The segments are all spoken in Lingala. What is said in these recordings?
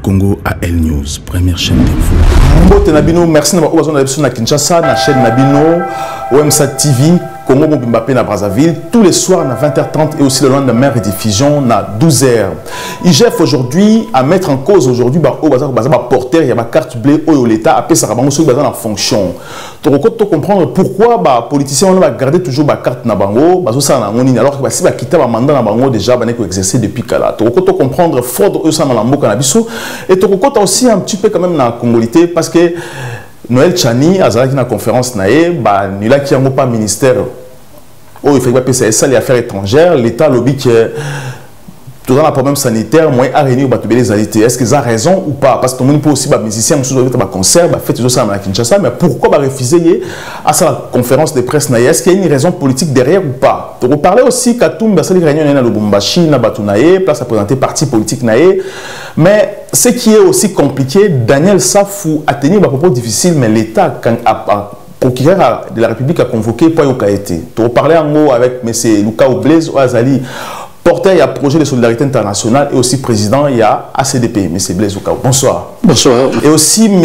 Congo AL News, première chaîne d'info. Mbote Nabino, merci de m'avoir besoin de Kinshasa, la chaîne Nabino, OMSA TV, Congo Mobimbappé na Brazzaville, tous les soirs à 20h30 et aussi le lendemain rediffusion à 12h. IGF aujourd'hui à mettre en cause aujourd'hui au bazar porteur, il y a ma carte bleue au l'État après ça va sur bazar en fonction. Tu comprendre pourquoi les politiciens on va garder toujours ma carte na bango, ça na ngoni alors que si ba quitter ba mandat na bango déjà ba neko exercer depuis kala. Tu comprendre fraude eux ça na lambo cannabis et tu aussi un petit peu quand même na congolité parce que Noël Chani a une conférence naé bah nula qui a pas ministère oh il fait pas passer ça les affaires étrangères l'État lobby que tout dans le problème sanitaire moi a réuni au les alité est-ce qu'ils ont raison ou pas parce que tout le monde peut aussi bah musicien monsieur doit concert bah fait tout ça à Kinshasa mais pourquoi bah refuser à sa conférence de presse naé est-ce qu'il y a une raison politique derrière ou pas pour parler aussi Katumba ça les réunions na Lubumbashi na Batunaé place à présenter parti politique naé mais ce qui est aussi compliqué, Daniel Safou a tenu un propos difficile, mais l'État, quand procureur de la République a convoqué pour Yokaete. Pour parler en gros avec M. Luka Blaise Oazali, porteur il y a projet de solidarité internationale et aussi président il y a ACDP, M. Blaise Oukao. Bonsoir. Bonsoir. Et aussi M.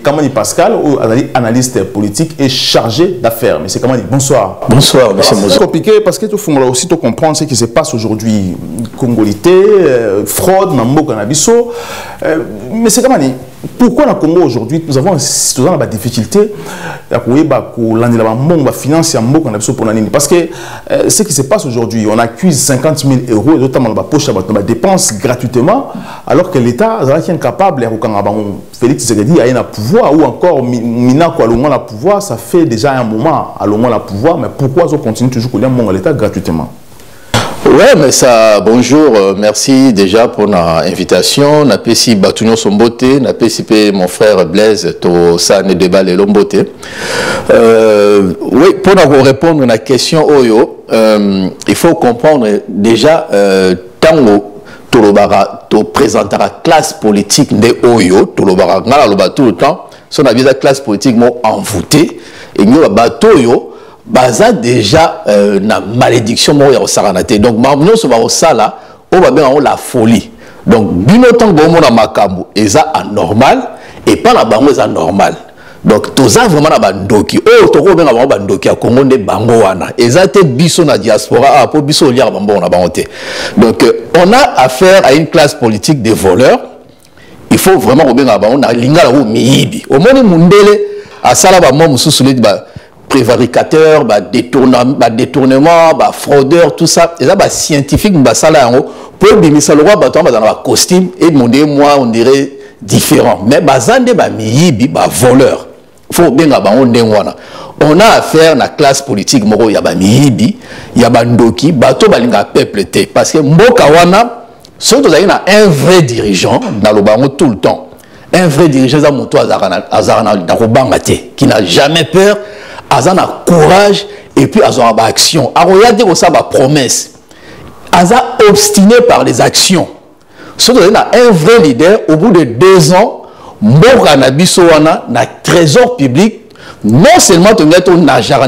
Kamani Pascal, analyste politique et chargé d'affaires. M. Kamani, bonsoir. Bonsoir, M. Mozo. C'est compliqué parce que tout le monde aussi comprendre ce qui se passe aujourd'hui. Congolité, fraude, Nambo Cannabiso. M. Kamani, pourquoi dans le Congo aujourd'hui nous avons des difficultés à financer parce que ce qui se passe aujourd'hui, on accuse 50 000 euros et notamment la poche à dépenses gratuitement alors que l'État est incapable de Félix Tshisekedi a un pouvoir ou encore Minako a le pouvoir, ça fait déjà un moment à le pouvoir, mais pourquoi on continue toujours à l'État gratuitement? Ouais, mais ça, bonjour, merci déjà pour l'invitation. Na pesi Batunyo Sombote, na pesi mon frère Blaise, to ça ne débat les lombote. Oui, pour nous répondre à la question Oyo, il faut comprendre déjà, tango Tolobara, to présenter la classe politique de Oyo, Tolobara, ngala loba tout le temps, son avis la classe politique m'a envoûté, et nous la batoyo, baza déjà na malédiction mort au saranate donc mamno so ba osala on va bien la folie donc binotant gomo na makambu eza anormal et pas la bango eza normal donc toza vraiment na bandoki oh to ko benga bango bandoki a Congo nde bango wana eza te biso na diaspora a po biso liar bango na bango te donc on a affaire à une classe politique de voleurs il faut vraiment ko benga bango na lingala o miyibi au moni mundele a sala ba mo mususu le ba prévaricateur, détournement, fraudeur, tout ça. Et ça, scientifique, pour bimisa le roi, dans un costume, et demander moi, on dirait différent. Mais bazande, miyibi, voleur. Faut bien on a affaire à la classe politique, il y a miyibi, il y a ndoki, bato balinga peuple te. Parce que mboka wana, surtout un vrai dirigeant, dans le bango tout le temps. Un vrai dirigeant, qui n'a jamais peur. Azan a courage et puis Azan a action. Regardez comme ça ma promesse. Azan obstiné par les actions. Surtout un vrai leader au bout de 2 ans, Mboka na biso wana na trésor public. Non seulement ton argent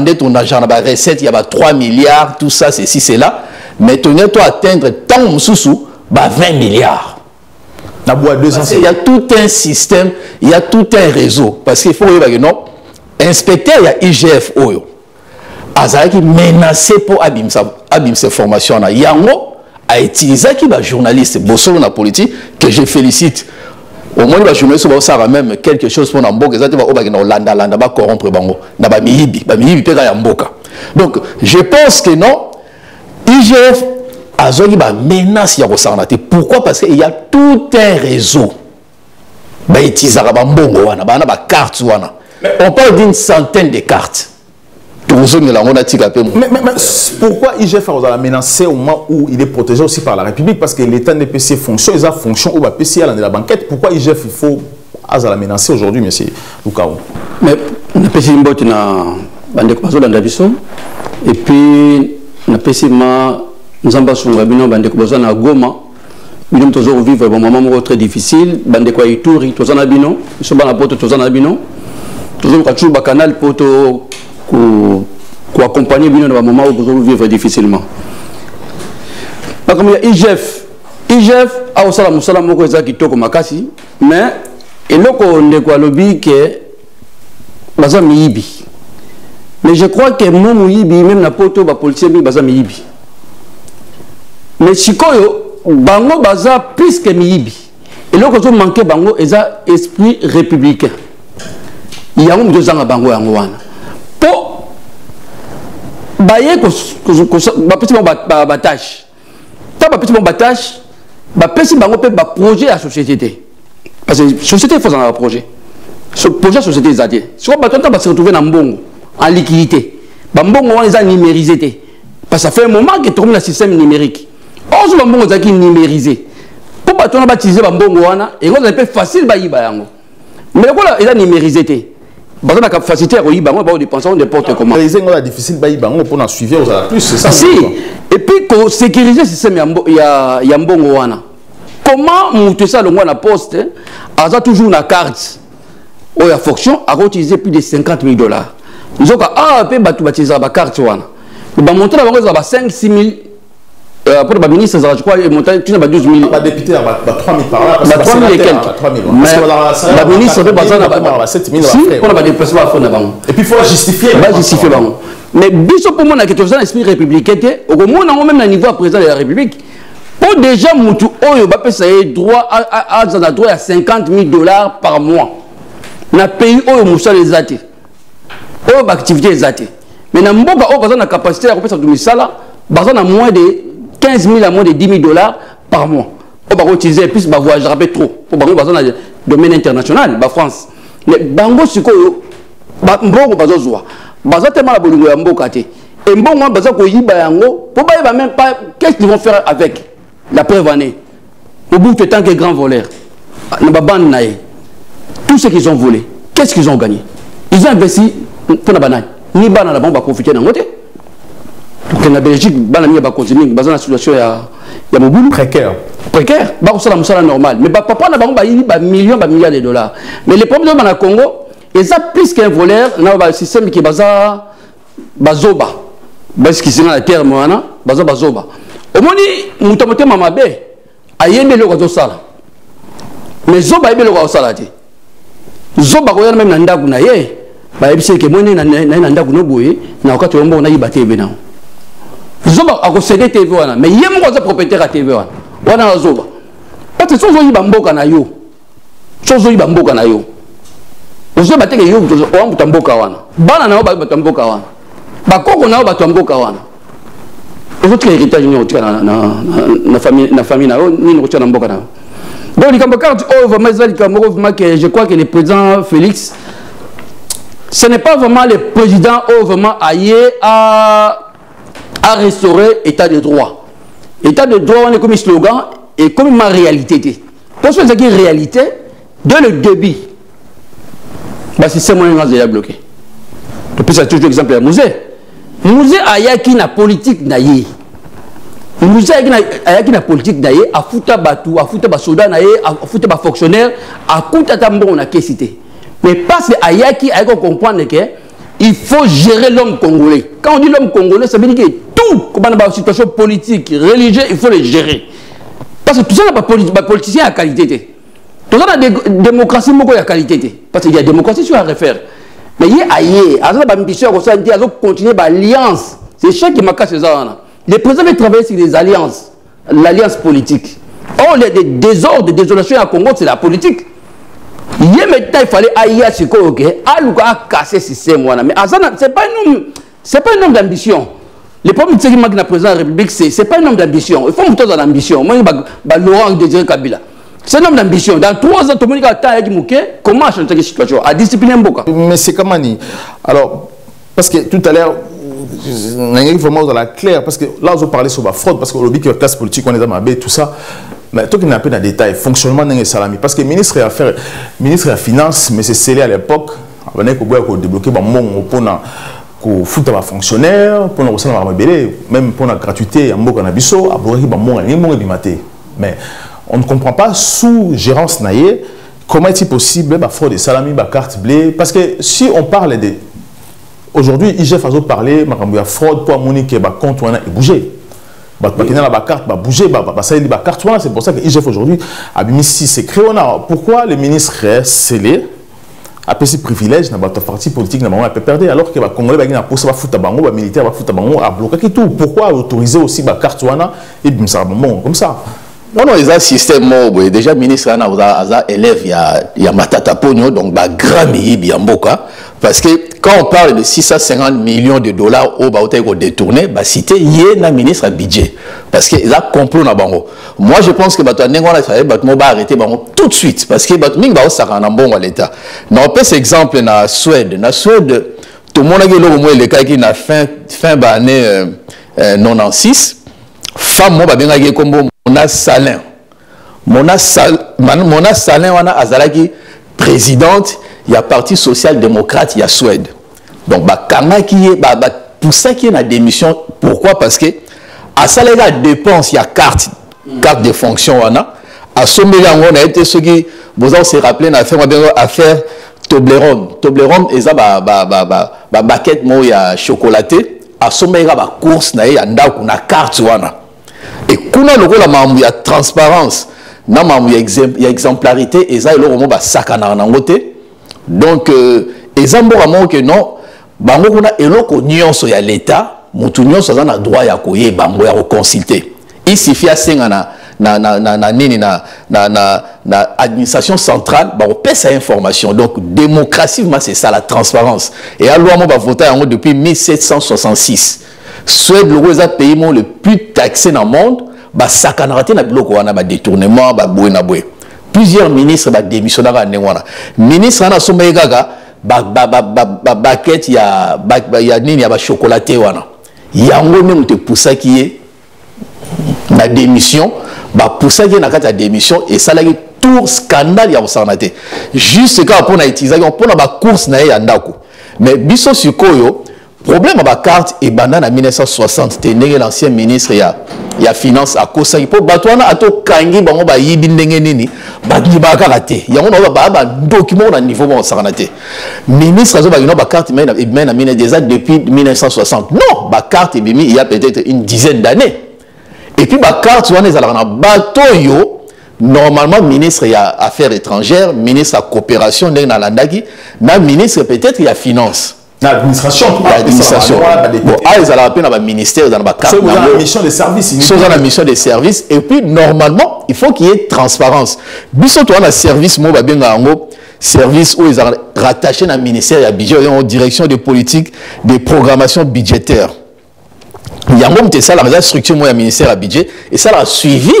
na recette il y a 3 milliards tout ça ceci c'est là, mais ton atteindre tant sous 20 milliards. Il y a tout un système, il y a tout un réseau parce qu'il faut que non. Inspecteur, il y a IGF Oyo. Azaki menacé pour abîmer ses formations. Yango a utilisé qui va journaliste, Bossolo na politique, que je félicite. Au moins, les journalistes vont même quelque chose pour Namboka. Ils vont landa corrompre bango. Naba mihibi pega yamboka. Donc, je pense que non. IGF Azaki va menacer Yarosarnate. Pourquoi? Parce qu'il y a tout un réseau. Ba utilisé Bambongo wana, ba carte wana. On parle d'une centaine de cartes. Mais pourquoi IGF a menacé au moment où il est protégé aussi par la République? Parce que l'État n'est pas ses fonctions, ils ont fonction où va PC à la banquette. Pourquoi IGF il faut la menacer aujourd'hui, monsieur Lukao? Mais on a PC une botte na bandeko bazo dans Daviso et puis on a PC ma nous ambassons rabino bandeko bazo na Goma. Nous sommes toujours vivre un moment très difficile. Bandeko Ituri, tous en abino, nous sommes à la porte tous en abino. Toujours un canal pour accompagner dans un moment où vous vivre difficilement. Comme il y a IGF au sala musala moko eza kitoko makasi mais eloko ndeko alobi ke baza miyibi mais je crois que mo muyibi même na poto ba policier bi baza miyibi mais sikoyo bango baza plus que miyibi eloko zo manquer bango eza esprit républicain yango muto zanga bango yango wana po baye ko ba petit ba tâche ta ba petit ba tâche ba pesi bango pe ba projet à société parce que société faut un projet ce projet société ezati si on ba tonta ba se retrouver na mbongo en liquidité ba mbongo wana eza numérisé parce que ça fait un moment que tourne le système numérique on ba mbongo zaki numérisé pour ba tonta ba utiliser ba mbongo wana et on peut facile ba yiba yango mais quoi eza numérisé bah on a capacité à y bango ba dépenser n'importe comment les gens difficile ba yiba bango pour en suivre aux plus c'est ça si et puis ko sécuriser système ya mbongo wana comment monter ça le mois na poste a toujours la carte ou la fonction a utilisé plus de 50 000 $. Nous avons pe batu batiza ba carte wana ba monter la bango za 5 6 000 pour le ministre je crois il monter tu na ba 12 000 ba député ba 3 000 par là ba 3 000 et quelques 3 000 la ministre peut pas ba 7 000 si on a ba déplacement à fond na bango et puis il faut justifier bango mais biso pour moi na quelque chose dans l'esprit républicain au moins même na niveau président de la République pour déjà mutu oyo ba pesa droit à droit à 50 000 $ par mois na pays oyo musala ezate oyo ba activité ezate mais na mboka oyo baza na capacité ya kopesa dumisala baza na moins de 15 000 à moins de 10 000 $ par mois on va utiliser plus ba voyager trop pour bango baza na domaine international ba France mais bango sikoyo ba mbongo bazozwa baza tellement la bolingo ya mboka te et mbongo baza ko yiba yango pour ba même pas qu'est-ce qu'ils vont faire avec la preuve année au bout de temps que grand voleur tout ce qu'ils ont volé qu'est-ce qu'ils ont gagné ils ont investi pour la banane ni bana la bombe profiter dans côté donc en Belgique bana mi ba continuer dans la situation ya mobulu précaire ba ko sala musala normal mais ba papa na bango ba yi ba milliards de dollars mais les problèmes dans le Congo ils ont plus qu'un voleur na ba système qui baza bazoba parce qu'ils sont dans la terre moana bazoba omoni mutamote mamabe ayembe loko zo sala mais zoba yebe loko sala te zoba ko yana même na ndaku na ye ba yebise ke moni na ndaku no boye na wakati wombo na yiba TV na zoba ako céder TV wana mais yemo ko za propriétaire à TV wana zoba parce que sozo yiba mboka na yo ozoba te ke yo o ambuta mboka wana bana na ba mboka wana bakoko na ba mboka wana autres héritages na famille na ni na mboka na donc les carte vraiment que je crois que le président Félix ce n'est pas vraiment le président vraiment aillé à restaurer état de droit on est comme slogan et comme ma réalité pour ceux qui réalité de le débit bah c'est moyen de bloquer depuis ça toujours exemple à musée ayaki na politique na ye musée ayaki na politique na ye afuta batu afuta ba soldat na ye afuta ba fonctionnaire akuta tambo na kesité mais parce que ayaki comprendre que il faut gérer l'homme congolais quand on dit l'homme congolais ça veut dire que tout comme dans la situation politique religieuse il faut les gérer parce que tout ça n'a pas politicien à qualité tout ça na démocratie moko ya qualité parce qu'il y a démocratie sur à refaire mais il y a une ambition comme ça, il continuer l'alliance. C'est chaque qui m'a cassé ça. Les présidents veulent travailler sur les alliances, l'alliance politique. Or, les désordres, les désolations à Congo, c'est la politique. Il fallait aïe à ce que a cassé ce système. Mais c'est pas un homme d'ambition. Le problème de ce qui manque dans le président de la République, c'est pas un homme d'ambition. Il faut monter dans l'ambition. Moi, Laurent Désiré Kabila. C'est un homme d'ambition. Dans 3 ans, tout le monde a comment changer la situation à discipliner Mboka. Mais c'est comme alors, parce que tout à l'heure, on est vraiment dans la claire, parce que là, on parlait sur la fraude, parce que le la classe politique, on est dans ma baie, tout ça. Mais tout qui n'a pas de détails, fonctionnement d'un salami. Parce que le ministre des Affaires, ministre de la Finance, mais c'est scellé à l'époque, on a débloqué pour foutre les fonctionnaires, pour même pour la gratuité, mais on ne comprend pas sous gérance naïe comment est-il possible la fraude de salami, la carte bleue. Parce que si on parle de... Aujourd'hui, IGF a parlé de fraude pour Monique et compte est bougé. la carte, bouger, la carte. C'est pour ça que IGF aujourd'hui a mis 6 secrets. Pourquoi le ministre est scellé a pris ce privilège dans le parti politique a perdu alors que les Congolais va foutre les militaires va foutre à bloquer tout. Pourquoi autoriser aussi la carte et comme ça? Non, il y a un système, déjà, le ministre a élève, il y a Matata Pogno, donc il y a grand millier, parce que quand on parle de 650 millions de dollars au Baoté détourné, cité, il y a un ministre à budget. Parce qu'il y a un complot dans le Moi, je pense que il va arrêter tout de suite, parce que l'État. On peut cet exemple dans la Suède. Dans la Suède, tout le monde a dit le cas qui a fin d'année 96, femme, comme Mona Salin. Mona Salin, Azalaki, présidente, il y a Parti social-démocrate, il y a Suède. Donc, pour ça qui est la démission, pourquoi? Parce que, à ça, il y a dépenses, il y a carte de fonction, à ce moment on a été ceux qui, vous avez se rappelé, on a fait affaire Toblerone. Toblerone, et ça, baquette, il y a chocolaté, à ce moment il y a course, il y a une carte, et quand on a transparence, il y a exemplarité, et ça, il y a sac à côté. Donc, et ça, que non, il y a l'État, il a droit à consulter. Il suffit à l'administration centrale, on paie cette information. Donc, démocratie, c'est ça, la transparence. Et à loi, on va voter depuis 1766. Suède, le pays le plus taxé dans le monde, ça a détournement, plusieurs ministres ont démissionné. Ministre a sommé gaga, baquette, il y a chocolaté. Il y a même pour ça qui est la démission, pour ça qui est la démission, et ça a tout scandale, il y a un juste quand on a utilisé, on a la course, mais biso sur Koyo. Problème à la carte et banane en 1960, c'était l'ancien ministre il y a finance à cause ça. Pour batouana à tout kangi bango ba yibi ndenge nini ba diba karaté. Il y a un document au niveau bon saranaté. Ministre azo ba ino ba carte mais na mine déjà depuis 1960. Non, ba carte et bimi il y a peut-être une dizaine d'années. Et puis ba carte wana ezala na bateau yo normalement ministre il y a affaires étrangères, ministre à coopération ndenge na landaki, na ministre peut-être il y a finance. L'administration, ils ont un ministère dans la mission de service. Ils sont dans la mission de service. Et puis, normalement, il faut qu'il y ait transparence. Bisous, toi, un service, service où ils sont rattachés dans le ministère, il y a budget, en direction de politique, de programmation budgétaire. Il y a même ça, la structure, il y a ministère à budget, et ça, a suivi,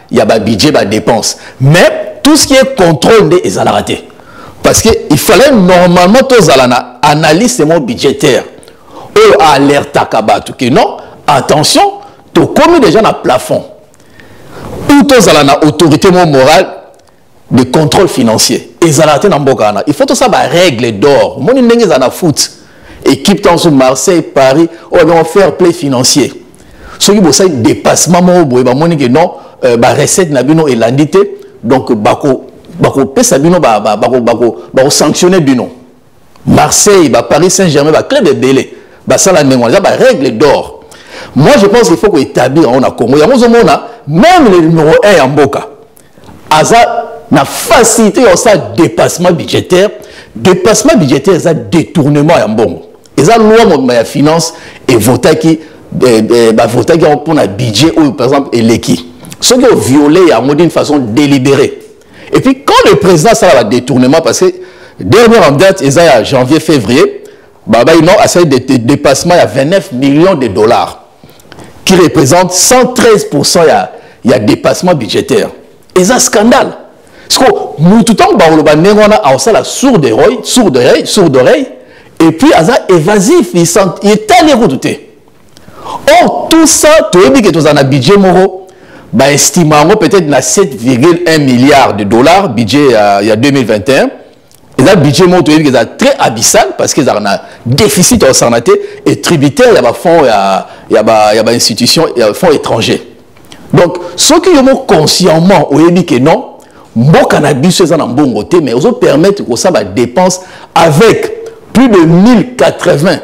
il y a budget, il dépenses. Mais tout ce qui est contrôle, ils ont raté. Parce qu'il fallait normalement tous à analyse budgétaire ou alerte à Kabatou que non, attention, tu commis déjà dans plafond ou tous à la autorité morale de contrôle financier et il faut tout ça règle d'or mon ndenge za na foot équipe dans Marseille Paris on va faire play financier ceux qui bossent dépassement mo boye ba moni que non ba recette na bino elandité donc bako pesa bino ba sanctionner bino Marseille, Paris Saint-Germain, club de Belé, ça la règle d'or. Moi je pense qu'il faut établir on a Congo. Même le numéro 1 en Boka. Aza na facilité ça dépassement budgétaire, ça détournement en bon. Et ça loi la finance et voter qui pour un budget ou par exemple l'équipe. Ceux qui ont violé d'une façon délibérée. Et puis quand le président ça va détournement parce que dernière en date, ils ont janvier-février, ils ont assez de dépassement à 29 millions de dollars, qui représente 113% il y a dépassement budgétaire. Et c'est un scandale. Parce que nous, tout le temps, on a la sourde oreille, et puis, ils sont évasifs, ils est allé redouter. Or, tout ça, tu as dit que tu as un budget moro, estimant peut-être 7,1 milliards de dollars, budget il y a 2021. Et là, le budget est très abyssal parce qu'ils ont un déficit en santé et tributaire, il y a des fonds, il y a des institutions, il y a des fonds étrangers. Donc, ceux qui ont consciemment, dit que non, bon cannabis, c'est un bon côté, mais ils permettent que ça dépense avec plus de 1080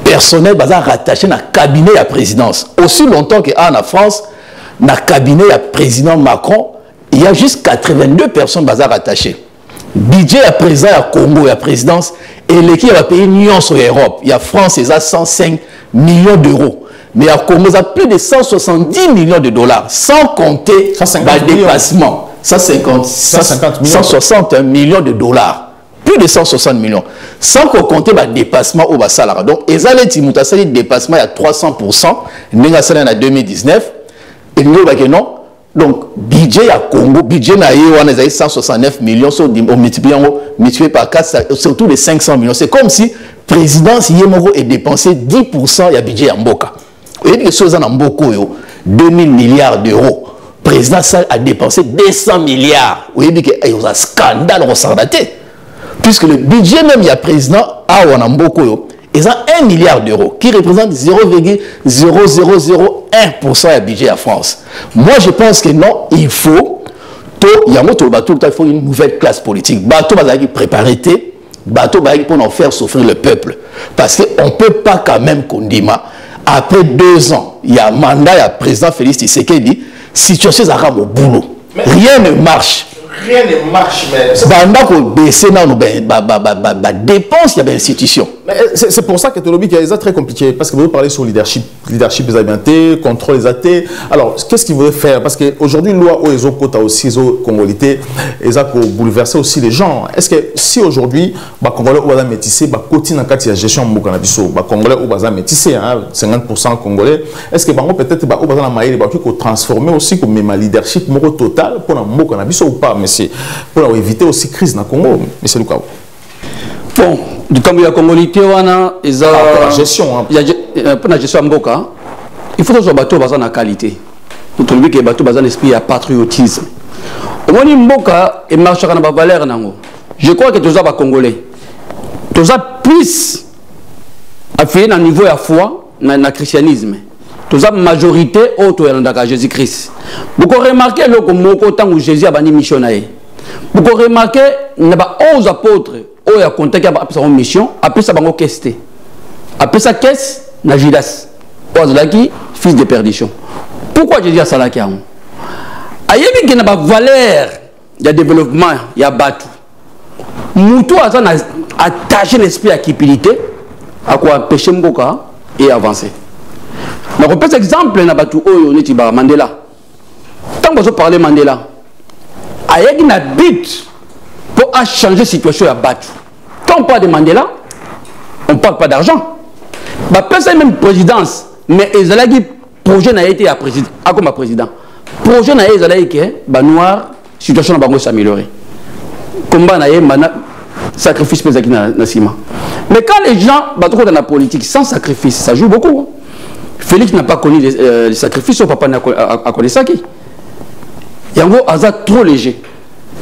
personnel baza rattaché na cabinet à présidence. Aussi longtemps que en France, na cabinet à président Macron, il y a juste 82 personnes baza rattachées. Budget à président à Congo et à présidence, et l'équipe va payer Union sur l'Europe. Il y a France, il y a 105 millions d'euros. Mais à Congo, il y a plus de 170 millions de dollars, sans compter le dépassement. 160 millions de dollars. Plus de 160 millions. Sans compter le dépassement au Bassalara. Donc, ils ont le dépassement à 300%. Nous avons en 2019. Et nous avons non. Donc, budget à Congo, budget na 169 millions, multiplié par 4, surtout les 500 millions. C'est comme si la présidence Yemoro est dépensé 10% de budget en Mboka. Vous voyez que ce en Mboko, 2000 milliards d'euros. Le président a dépensé 200 milliards. Vous voyez qu'il y a un scandale au Sardaté. Puisque le budget même, il y a président en Mboko, ils ont 1 milliard d'euros, qui représente 0,0001% du budget à France. Moi, je pense que non, il faut une nouvelle classe politique. Bateau va préparer, bateau va pour en faire souffrir le peuple. Parce qu'on ne peut pas quand même qu'on dise, après 2 ans, il y a un mandat, il y a le président Félix Tshisekedi, situation est au boulot. Rien ne marche. Rien ne marche, mais... C'est pour ça que Tolobi est très compliqué, parce que vous parlez sur leadership des habiletés, contrôle des athées. Alors, qu'est-ce qu'il veut faire? Parce qu'aujourd'hui, une loi où ils ont quota aussi, ils ont congolité, ils ont bouleversé aussi les gens. Est-ce que si aujourd'hui, les Congolais ont métissé, les quotidiens dans la gestion de Mokanabiso, les Congolais ont métissé, 50% Congolais, est-ce que peut-être ils ont transformé aussi comme un leadership total pour Mokanabiso ou pas? Pour éviter aussi crise dans le Congo, M. Lukao. Bon, du temps où il y a Congolité, il y a la gestion. Pour la gestion Mboka, il faut que les bateaux basent en qualité. Nous trouvons que les bateaux basent en esprit à patriotisme. Au moins, Mboka et marche à la valeur. Je crois que tous les Congolais, tous les plus à faire un niveau à foi dans le christianisme. Tous la majorité autour de Jésus-Christ. Vous avez remarqué que temps où Jésus a banni missionnaire. Vous avez remarqué qu'il y a 11 apôtres qui ont contacté sa mission, après ça, ils ont questé. Après ça, qu'est-ce que Judas, fils de perdition. Pourquoi Jésus a ça? Il y a une valeur de développement, il y a battu. Moutou a attaché l'esprit à cupidité, à quoi péché Mboka et avancer. Je repère exemple na batu oyo neti ba Mandela. Tant que je parle Mandela, il y a un but pour changer la situation à battu. Quand on parle de Mandela, on ne parle pas d'argent. Bah personne même présidence, mais ils ont dit projet n'a été à président, comme président. Projet n'a été que bah noir situation va s'améliorer. Combat n'a mana sacrifice pour na ciment. Mais quand les gens battent dans la politique sans sacrifice, ça joue beaucoup. Félix n'a pas connu les sacrifices, son papa n'a connu ça qui. Yango a trop léger.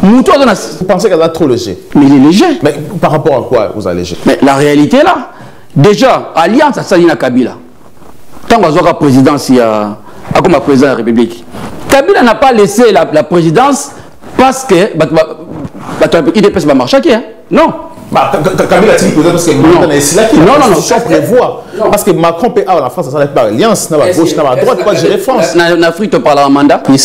Vous pensez qu'elle est trop léger? Mais il est léger. Mais par rapport à quoi vous allez léger? Mais la réalité là, déjà, Alliance à Salina Kabila. Tant que la présidence, il y a comme président de la République. Kabila n'a pas laissé la présidence parce que il ne pas marcher. Non. Kabila a dit parce que non, prévoit. Parce que Macron peut avoir la France à par alliance, dans la gauche, dans la droite, pas gérer France. En Afrique, tu parles en mandat. Il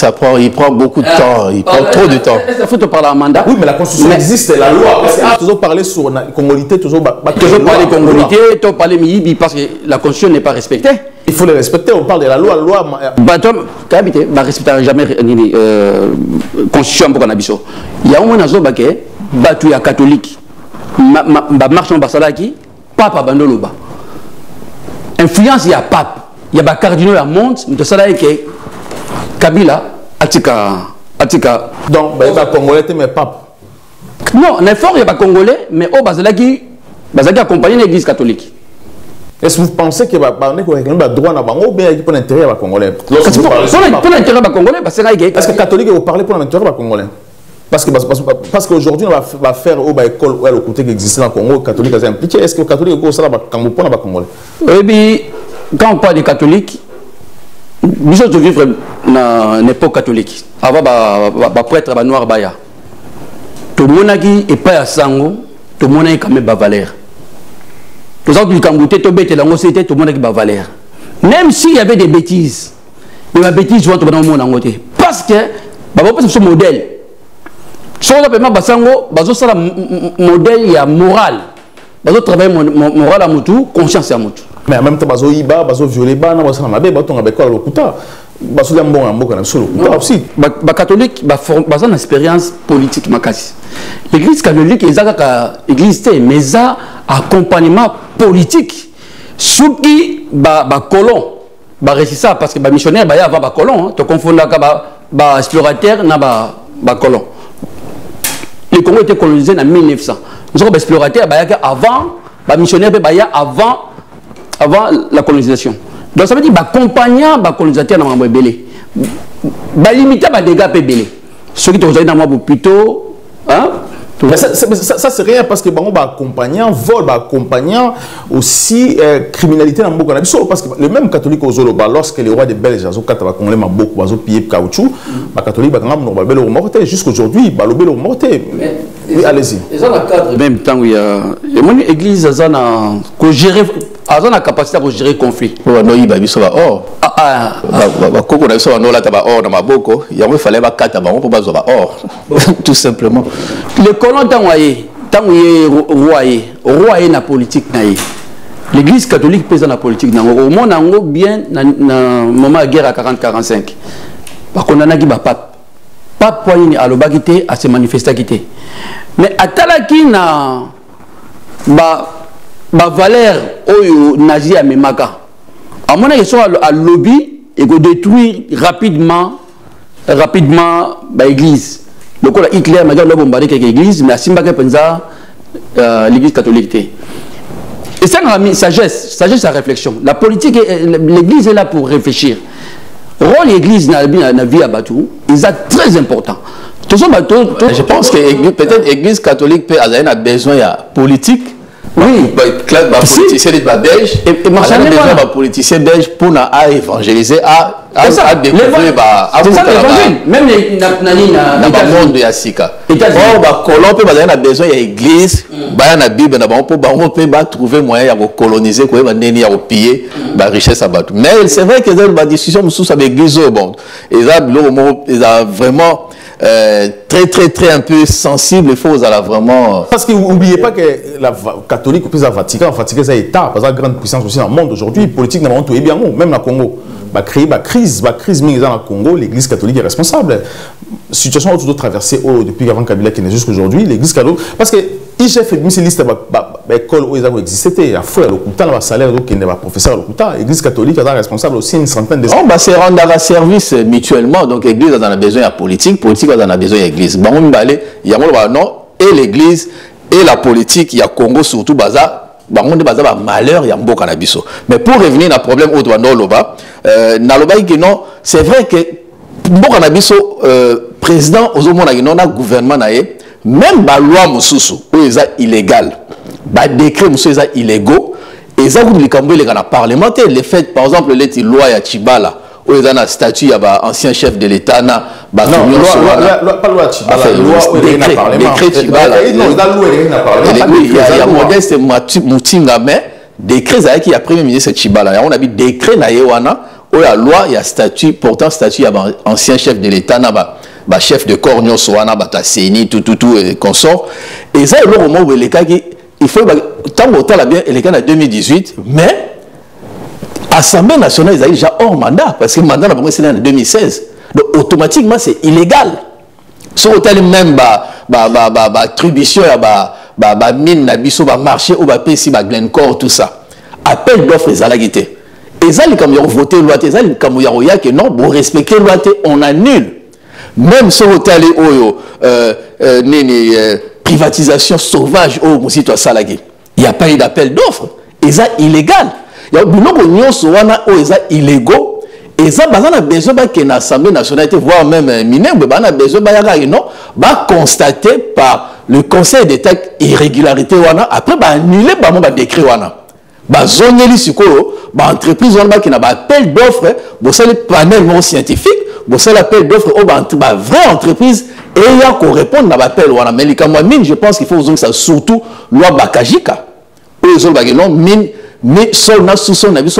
prend beaucoup de temps, il prend trop de temps. En Afrique, tu parles en mandat. Oui, mais la constitution existe, la loi. Parce que toujours parler sur la congolité, toujours parler congolité, toujours parler miyibi, parce que la constitution n'est pas respectée. Il faut les respecter, on parle de la loi. Tu ne respecteras jamais la constitution pour Nabiso. Il y a au moins un jour que il y a catholique. Marche en Bassalaki, pape à Bandoloba. Influence, il y a pape. Il y a des cardinaux à monde, mais de ça, que Kabila, Atika. Donc, il y a des Congolais, mais pape. Non, il y a des Congolais, mais au Bassalaki, accompagné l'église catholique. Est-ce que vous pensez que vous avez un droit à Bango ou bien pour l'intérêt des Congolais? Pour l'intérêt des Congolais, parce que est-ce que catholique vous parlez pour l'intérêt des Congolais? Parce qu'aujourd'hui, on va faire une école où le côté qui existe dans le Congo, catholique est impliqué. Est-ce que les catholiques sont impliqués dans le Congolais? Oui, quand on parle des catholiques, nous sommes vivre dans une époque catholique. Avant, les prêtres sont noirs. Tout le monde qui est pas à Sango, tout le monde est quand même valeur. Par exemple, le Cambouté, tout le monde qui va valeur. Même s'il y avait des bêtises, mais la bêtise, tout le monde en côté. Parce que, c'est ce modèle. Si on a un modèle, il y a moral. Il y a travail moral à Moutou, conscience à Moutou. Mais en même temps, il y a des violés, il y a des les catholiques ont une expérience politique. L'église catholique est une église, mais il y a un accompagnement politique. Ceux qui sont colons, ça parce que les missionnaires, il y a des colons. Tu confonds les explorateurs et les colons. Le Congo était colonisé en 1900. Nous avons des explorateurs avant, les missionnaires avant la colonisation. Donc ça veut dire accompagner les colonisateurs dans le belé. Limiter les dégâts. Ceux qui sont dans le plutôt. Mais ça c'est rien parce que bon, accompagnant vol, accompagnant aussi criminalité dans beaucoup de parce que le même catholique aux Zoloba lorsque les rois des Belges ont congolais beaucoup ont pillé caoutchouc, les catholiques ont bel morté jusqu'aujourd'hui, le bel morté. Oui, allez-y. Ils ont cadre même temps où il y a une église a la capacité à gérer conflit. Tout simplement. Les colons tant roi na politique l'église catholique pèse dans la politique au monde en bien dans moment de guerre à 40-45. Par contre on a qui pape poigné à l'obagité à se manifester quitté. Mais à talaki na valeur oyo nazi à memaka. À mon avis soit à lobby et que détruire rapidement l'église. Le coup Hitler m'a dit qu'il a bombardé quelques églises, mais à Simbaka Penza, l'église catholique. Et ça, sagesse à réflexion. La politique, l'église est là pour réfléchir. Le rôle de l'église dans la vie à Batou, ils sont très important. Je pense que peut-être l'église catholique peut avoir besoin de politique. Oui, politicien belge et besoin politicien belge pour évangéliser à découvrir l'évangile même dans le monde de Yassika. Colon peut avoir besoin de l'église, la Bible pour trouver moyen de coloniser, de piller la richesse à Batou. Mais c'est vrai que dans la discussion sur l'église, bon, ils ont vraiment très un peu sensible, il faut vraiment. Parce que n'oubliez pas que la catholique ou la Vatican c'est État, parce que la grande puissance aussi dans le monde aujourd'hui, politique dans le monde tout est bien, même la Congo. Créer la crise mais dans le Congo, l'église catholique est responsable. Situation autour de traverser depuis avant Kabila qui est jusqu'aujourd'hui, l'église catholique. Parce que IGF mis une liste d'écoles où ils ont existé, il y a fou, il y a salaire qui n'est pas professeur, l'église catholique est responsable aussi une centaine de. C'est rendre un service mutuellement, donc l'église en a besoin de politique en a besoin de l'église. Il y a non, et l'église et la politique, il y a Congo surtout, malheur, il y a beaucoup de biso. Mais pour revenir au problème au Douanoloba, c'est vrai que beaucoup de biso président aux hommes gouvernement même la loi Moussoussou, où ils sont illégales, les décrets Moussou sont illégaux, et ils ont les parlementaires. Les faits, par exemple, les lois à Chibala, où ils ont un statut, il y a ancien chef de l'État, non, pas loi Chibala, décret Chibala. Il y a Modeste Moutinga, mais décret qui a premier ministre Chibala. On a dit décret Nayewana, où la loi, il y a statut, pourtant statut, il y a ancien chef de l'État, chef de corps, Tasseni, tout, et consort. Et ça, le moment où il faut, tant autant la bien, il est en 2018, mais l'Assemblée nationale, ils ont déjà hors mandat, parce que le mandat, c'est en 2016. Donc, automatiquement, c'est illégal. Si on a même attribution, mine, marché, ou PC, Glencore, tout ça. Appel d'offres, ils ont la guité. Et ça, comme ils ont voté loi, ils ont comme que non, pour respecter la loi, on annule. Même si on a privatisation sauvage, il n'y a pas eu d'appel d'offres. Et ça, illégal. Il y a des illégaux. Et ça, on a besoin que l'Assemblée nationale, voire même mineur, on a besoin de constater par le Conseil d'État irrégularité. Après, annuler le décret. Zone entreprise qui n'a pas appel d'offres, le panel scientifique, l'appel d'offres, vraie entreprise, et il y a qu'on répond à l'appel. Mais je pense qu'il faut que ça surtout loi Bakajika. non, mais son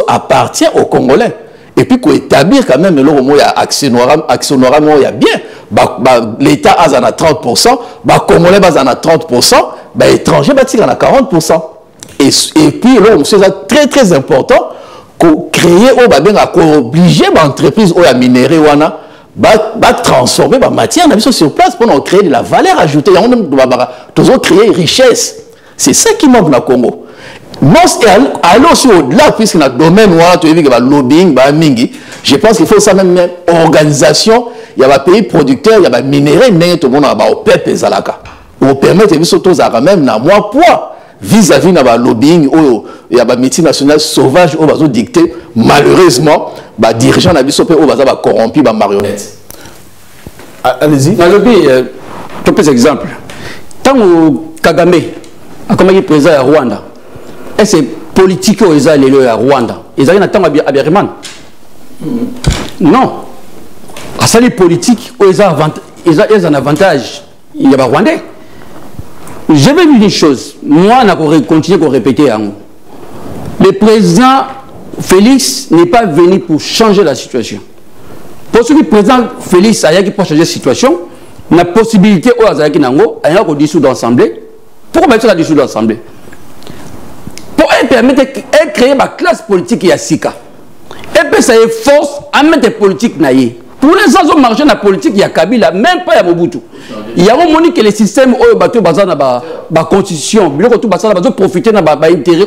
appartient aux Congolais. Et puis, qu'on établir quand même, il y a actionnaire, il y a bien. L'État a 30%, les Congolais ont 30%, les étrangers ont 40%. Et puis, c'est très très important qu'on crée, qu'on oblige l'entreprise à minérer, à transformer la matière sur place pour créer de la valeur ajoutée. Toujours créer une richesse. C'est ça qui manque dans le Congo. Alors aussi au-delà, puisque dans le domaine où il y a le lobbying, je pense qu'il faut ça même organisation, il y a des pays producteurs, il y a des minéraux, tout le monde a au PEP et Zalaka. On permet de faire même dans moi poids vis-à-vis de lobbying, il y a des multinationales sauvages qui ont dicté, malheureusement, les dirigeants ont corrompu les marionnettes. Allez-y. Dans le lobby, tout petit exemple. Tant que Kagame a comme président à Rwanda, et c'est politique qu'ils ont allé à Rwanda. Ils ont à Beriman. Non. À ça, les politiques, ils ont un avantage. Il y a des Rwandais. Je vais vous dire une chose. Moi, je vais continuer à répéter. Le président Félix n'est pas venu pour changer la situation. Pour ce que le président Félix a dit pour changer la situation, la possibilité de dissoudre l'Assemblée. Pourquoi mettre la dissoudre l'Assemblée? Pour permettre de créer ma classe politique et à Sika. Et puis ça est force à mettre des politiques naïfs. Pour les gens qui marchent dans la politique, il y a Kabila, même pas il y a Mobutu. Il y a un moment que le système où la constitution, il faut profiter de l'intérêt,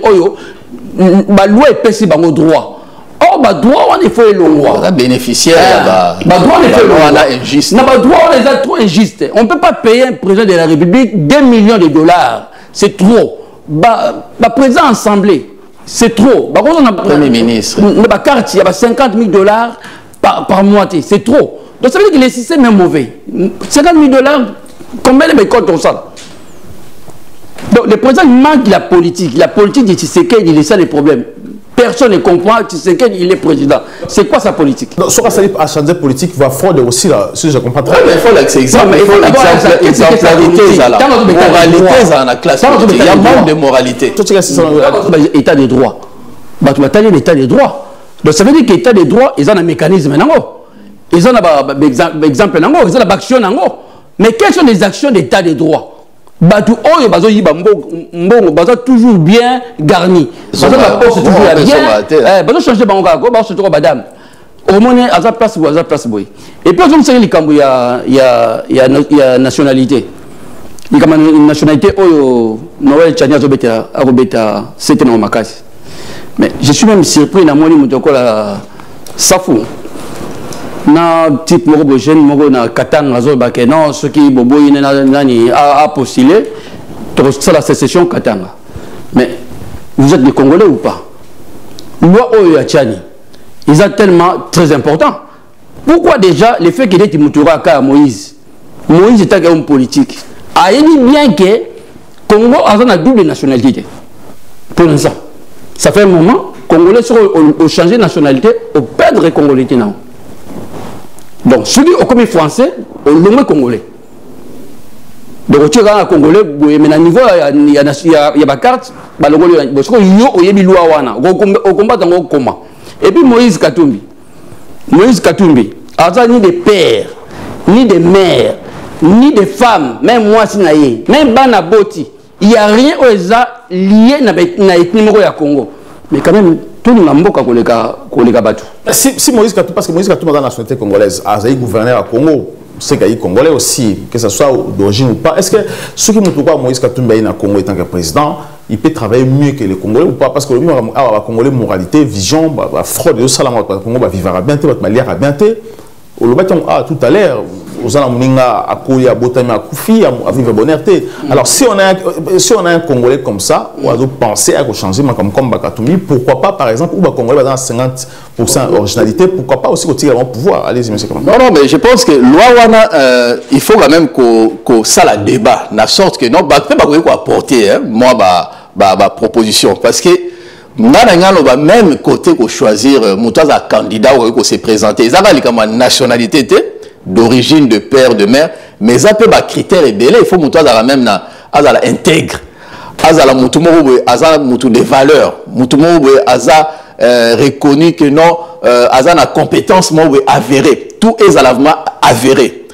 la loi est passée dans le droit. Or, le droit, il faut le droit. On a bénéficiaire, le droit, il faut le droit. Injuste. Le droit, on est trop injuste. On ne peut pas payer un président de la République 2 millions de dollars. C'est trop. Le président assemblée, c'est trop. Premier ministre. La carte, il y a 50 000 dollars par moitié. C'est trop. Donc ça veut dire que le système est mauvais. 50 000 dollars, combien de comptes ont ça? Donc le président manque de la politique. La politique de Tshisekedi, il est ça le problème. Personne ne comprend Tshisekedi, il est président. C'est quoi sa politique? Donc, Sora Salip a changé de politique, il va fraude aussi, là, si je comprends très bien. Il faut l'exemplarité, moralité dans la classe. Il y a manque de moralité. État de droit. L'état de droit. Donc ça veut dire que l'état de droit, ils ont un mécanisme. Ils ont un exemple, ils ont une action. Mais quelles sont les actions d'état de droit? Toujours bien garni. Toujours bien. Changer madame. Au moins, à sa place, et puis, il y a nationalité. Il y a une nationalité où Noël Tchania a c'était dans ma case. Mais je suis même surpris dans mon la Safou. Na type moko jeune na Katanga zobake non ce qui bobo a postulé pour la sécession Katanga. Mais vous êtes des Congolais ou pas? Loi Oyachani, ils sont tellement très importants. Pourquoi déjà le fait qu'il ait Moutoura à Moïse est un homme politique. A dit bien que Congo a une double nationalité. Pour l'instant, ça fait un moment Congolais ont changé de nationalité, au perdre les Congolais non. Donc, ceux qui ont commis français, au long congolais. Donc, tu as un congolais, mais à niveau, il y a ma carte, il y a combat dans le combat. Et puis Moïse Katumbi, il n'y a ni des pères, ni des mères, ni des femmes, même moi, même Bana Boti, il n'y a rien où ils ont lié à l'ethnie Congo. Mais quand même, tout le monde a battu. Si Moïse Katumbi, parce que Moïse Katumbi dans la nationalité congolaise, a été gouverneur à Congo, c'est qu'il y a Congolais aussi, que ce soit d'origine ou pas. Est-ce que ceux qui m'ont Moïse Katumbi dans Congo en tant que président, il peut travailler mieux que les Congolais ou pas? Parce que le Congolais, moralité, vision, fraude, le Congo va vivre à bien, va manière à bien. Tout à l'heure, aux Alamuninga, à Koya, Botami, à Koufi, à vivre bonneté. Alors, si on a un Congolais comme ça, on va penser à changer comme Bakatoumi, pourquoi pas, par exemple, ou un Congolais dans 50% originalité, pourquoi pas aussi retirer mon pouvoir? Allez-y, monsieur. Non, mais je pense que loi, il faut quand même que ça la débat, de sorte que, non, peut-être pas apporter, moi, ma proposition, parce que, même côté pour choisir un candidat ou se présenter, ils ont une nationalité d'origine, de père, de mère, mais ça peut être critère et belé, il faut que même intègre. azala mutu moko boye aza mutu de valeur mutu moko boye aza reconnu que non aza na compétence moko boye avéré tout ezalavement avéré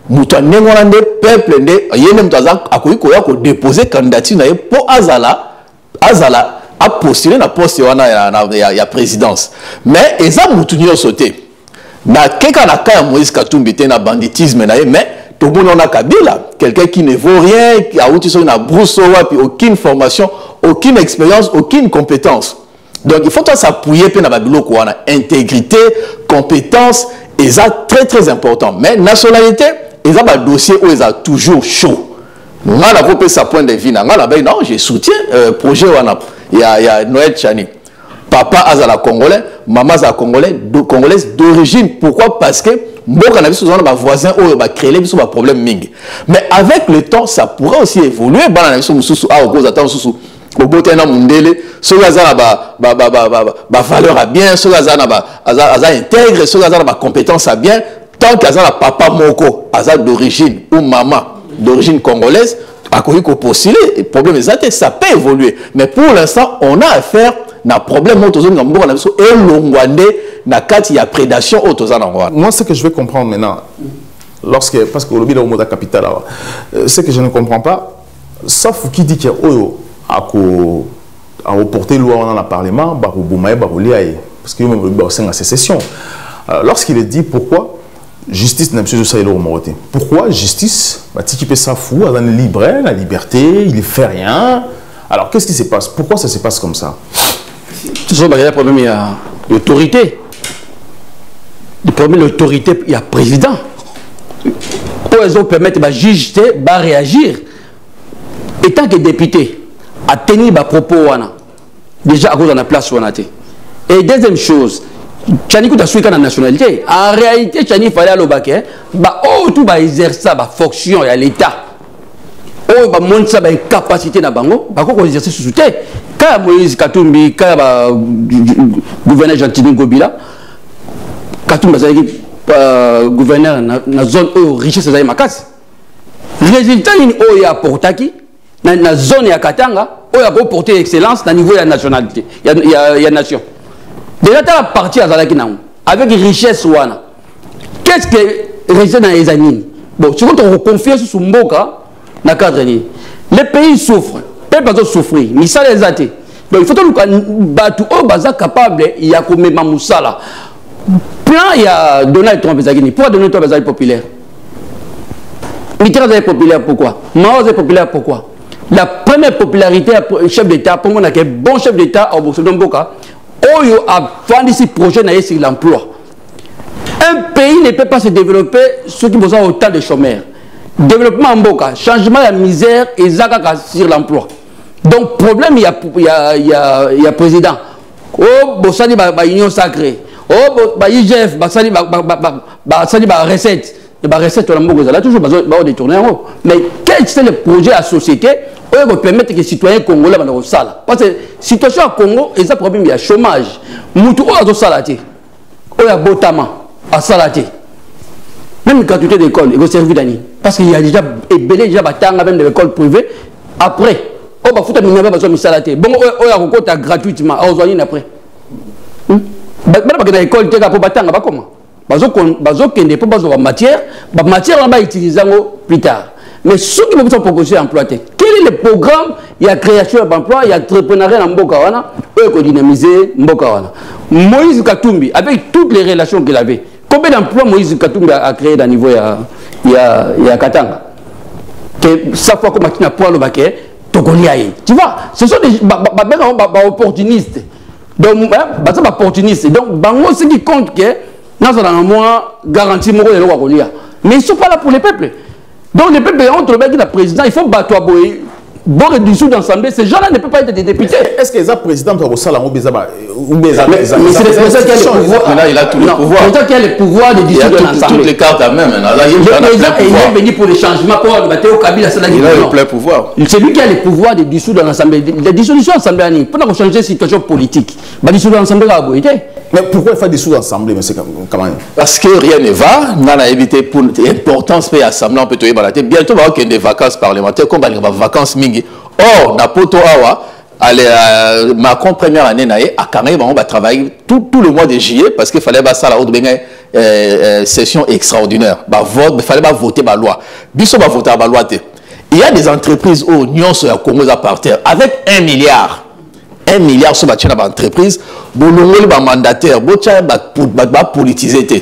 mutu ndenge wana nde peuple nde yene mutu aza akoki koya ko déposer candidature na ye po azala a postulé na poste wana ya présidence mais eza mutu nyonso te na keka na kaya Moïse Katumbi te na banditisme na ye mais tout le monde en a Kabila, quelqu'un qui ne vaut rien, qui a outil sur une brousse, puis aucune formation, aucune expérience, aucune compétence. Donc il faut s'appuyer pour la intégrité, compétence, et ça très très important. Mais nationalité, ils ont un dossier où ils ont toujours chaud. Nous avons coupé sa point de vue. Non, je soutiens le projet. Il y a Noël Tchani. Papa a Congolais, maman a Congolaise d'origine. Pourquoi? Parce que mboka na biso na voisin oyo ba créer biso ba problème mingi. Mais avec le temps ça pourrait aussi évoluer bana na biso mususu a cause attend mususu obote na mundele so gaza na ba valeur à bien so gaza na aza intègre so gaza na ba compétence à bien tant que na papa moko aza d'origine ou maman d'origine congolaise a connu ko postuler le problème exact ça peut évoluer mais pour l'instant on a affaire na problème autozone mboka na biso elongwande na kati ya prédation autozana ngwa. Moi ce que je vais comprendre maintenant parce que le bilan au mode capital ce que je ne comprends pas sauf qui dit que oyo a porter loi dans le parlement ba ko bomaye ba ko liaye parce que même le sein à sécession lorsqu'il est dit pourquoi justice n'a monsieur Josaïlo Moroté pourquoi justice bah qui peut ça fou dans le libre la liberté il fait rien alors qu'est-ce qui se passe pourquoi ça se passe comme ça. Tout ça, il y a un problème, il y a l'autorité. Le problème, l'autorité, il y a le président. Pour les autres permettre de juger, de réagir. Et tant que député, à tenir des propos, déjà à cause de la place où on a été. Et deuxième chose, Tchani a suivi la nationalité. En réalité, Tchani fallait aller au baquet, tout exercer la fonction à l'État. Oh, bah montre ça une capacité na bango, bah quoi exercer sous soutien. Quand Moïse Katumbi, quand gouverneur Jean-Tini Gobila, Katumbi gouverneur na zone où richesse za makasi. Résultat ni o ya portaki na zone ya Katanga, o ya ko porter excellence na niveau ya nationalité, ya nation. Déjà ta partie azalaki na avec richesse wana. Qu'est-ce que richesse na ezanini? Bon, tu comptes reconfier sur mboka. Les pays souffrent, les pays doivent souffrir, mais ça les a été. Donc il faut que nous soyons capables de faire comme Moussala. Plan, il y a Donald Trump, pourquoi Donald Trump est populaire? Mitterrand est populaire, pourquoi? Mao est populaire, pourquoi? La première popularité chef d'État, pour moi, un bon chef d'État au Burkina Faso, a vendu ce projet sur l'emploi. Un pays ne peut pas se développer ceux qui ont autant de chômeurs. Développement en Boka, changement de la misère et Zaka sur l'emploi. Donc, problème, il y a président. Oh, Bossani, union sacrée. Oh, IGF, Bossani, recette. Et recette, on a toujours besoin de détourner en haut. Mais quel est le projet à la société pour permettre que les citoyens congolais soient dans le salle? Parce que la situation au Congo, il y a un problème, il y a chômage. Moutou, il y a salati. Il y a botama, à salati. Même quand tu es d'école, il faut servir d'année. Parce qu'il y a déjà déjà même de l'école privée. Après, on va foutre un salaté. Bon, on a recours gratuitement. On va après. Même dans l'école, tu as pour battre, comment? Parce que la matière, on va utiliser plus tard. Mais ceux qui vont proposer emploi, quel est le programme? Il y a création d'emploi, il y a entrepreneuriat dans Mbokawana, eux qui dynamiser Mbokawana. Moïse Katumbi, avec toutes les relations qu'il avait. Combien d'emplois Moïse Katumbi a créé dans le niveau de Katanga? Ça fois comme tu n'as pas le baquet, tu vois, ce sont des opportunistes. Donc, c'est des opportunistes. Donc, ce qui compte, c'est que nous avons garanti que nous avons mais ils ne sont pas là pour les peuples. Donc, les peuples ont trouvé que le président, il faut battre bon réduction d'ensemble, ces gens-là ne peuvent pas être des députés. Est-ce que les présidents doivent ça mais c'est le président qui a le pouvoir. Là, il a tout le pouvoir. Le président qui a le pouvoir de dissoudre l'ensemble. Toutes les cartes à même. Le président est venu pour les changements pour battre au Kabila. Il a le plein pouvoir. C'est lui qui a le pouvoir de dissoudre l'ensemble. La dissolution de l'ensemble, pour changer la situation politique, la dissolution de l'ensemble a été. Mais pourquoi il faut dissoudre l'ensemble, monsieur Kamani? Parce que rien ne va. On a évité pour l'importance de l'Assemblée. On peut te bientôt, il va y avoir des vacances parlementaires, comme les vacances mingi. Or, na poto awa, Macron première année a carrément travaillé tout le mois de juillet parce qu'il fallait ça la haute session extraordinaire. Il fallait voter la loi. Biso va voter la loi. Il y a des entreprises où l'Union sur la Congo à partir avec 1 milliard. 1 milliard sur la entreprise. Bolongoli ba mandataire, bocha ba politiser té.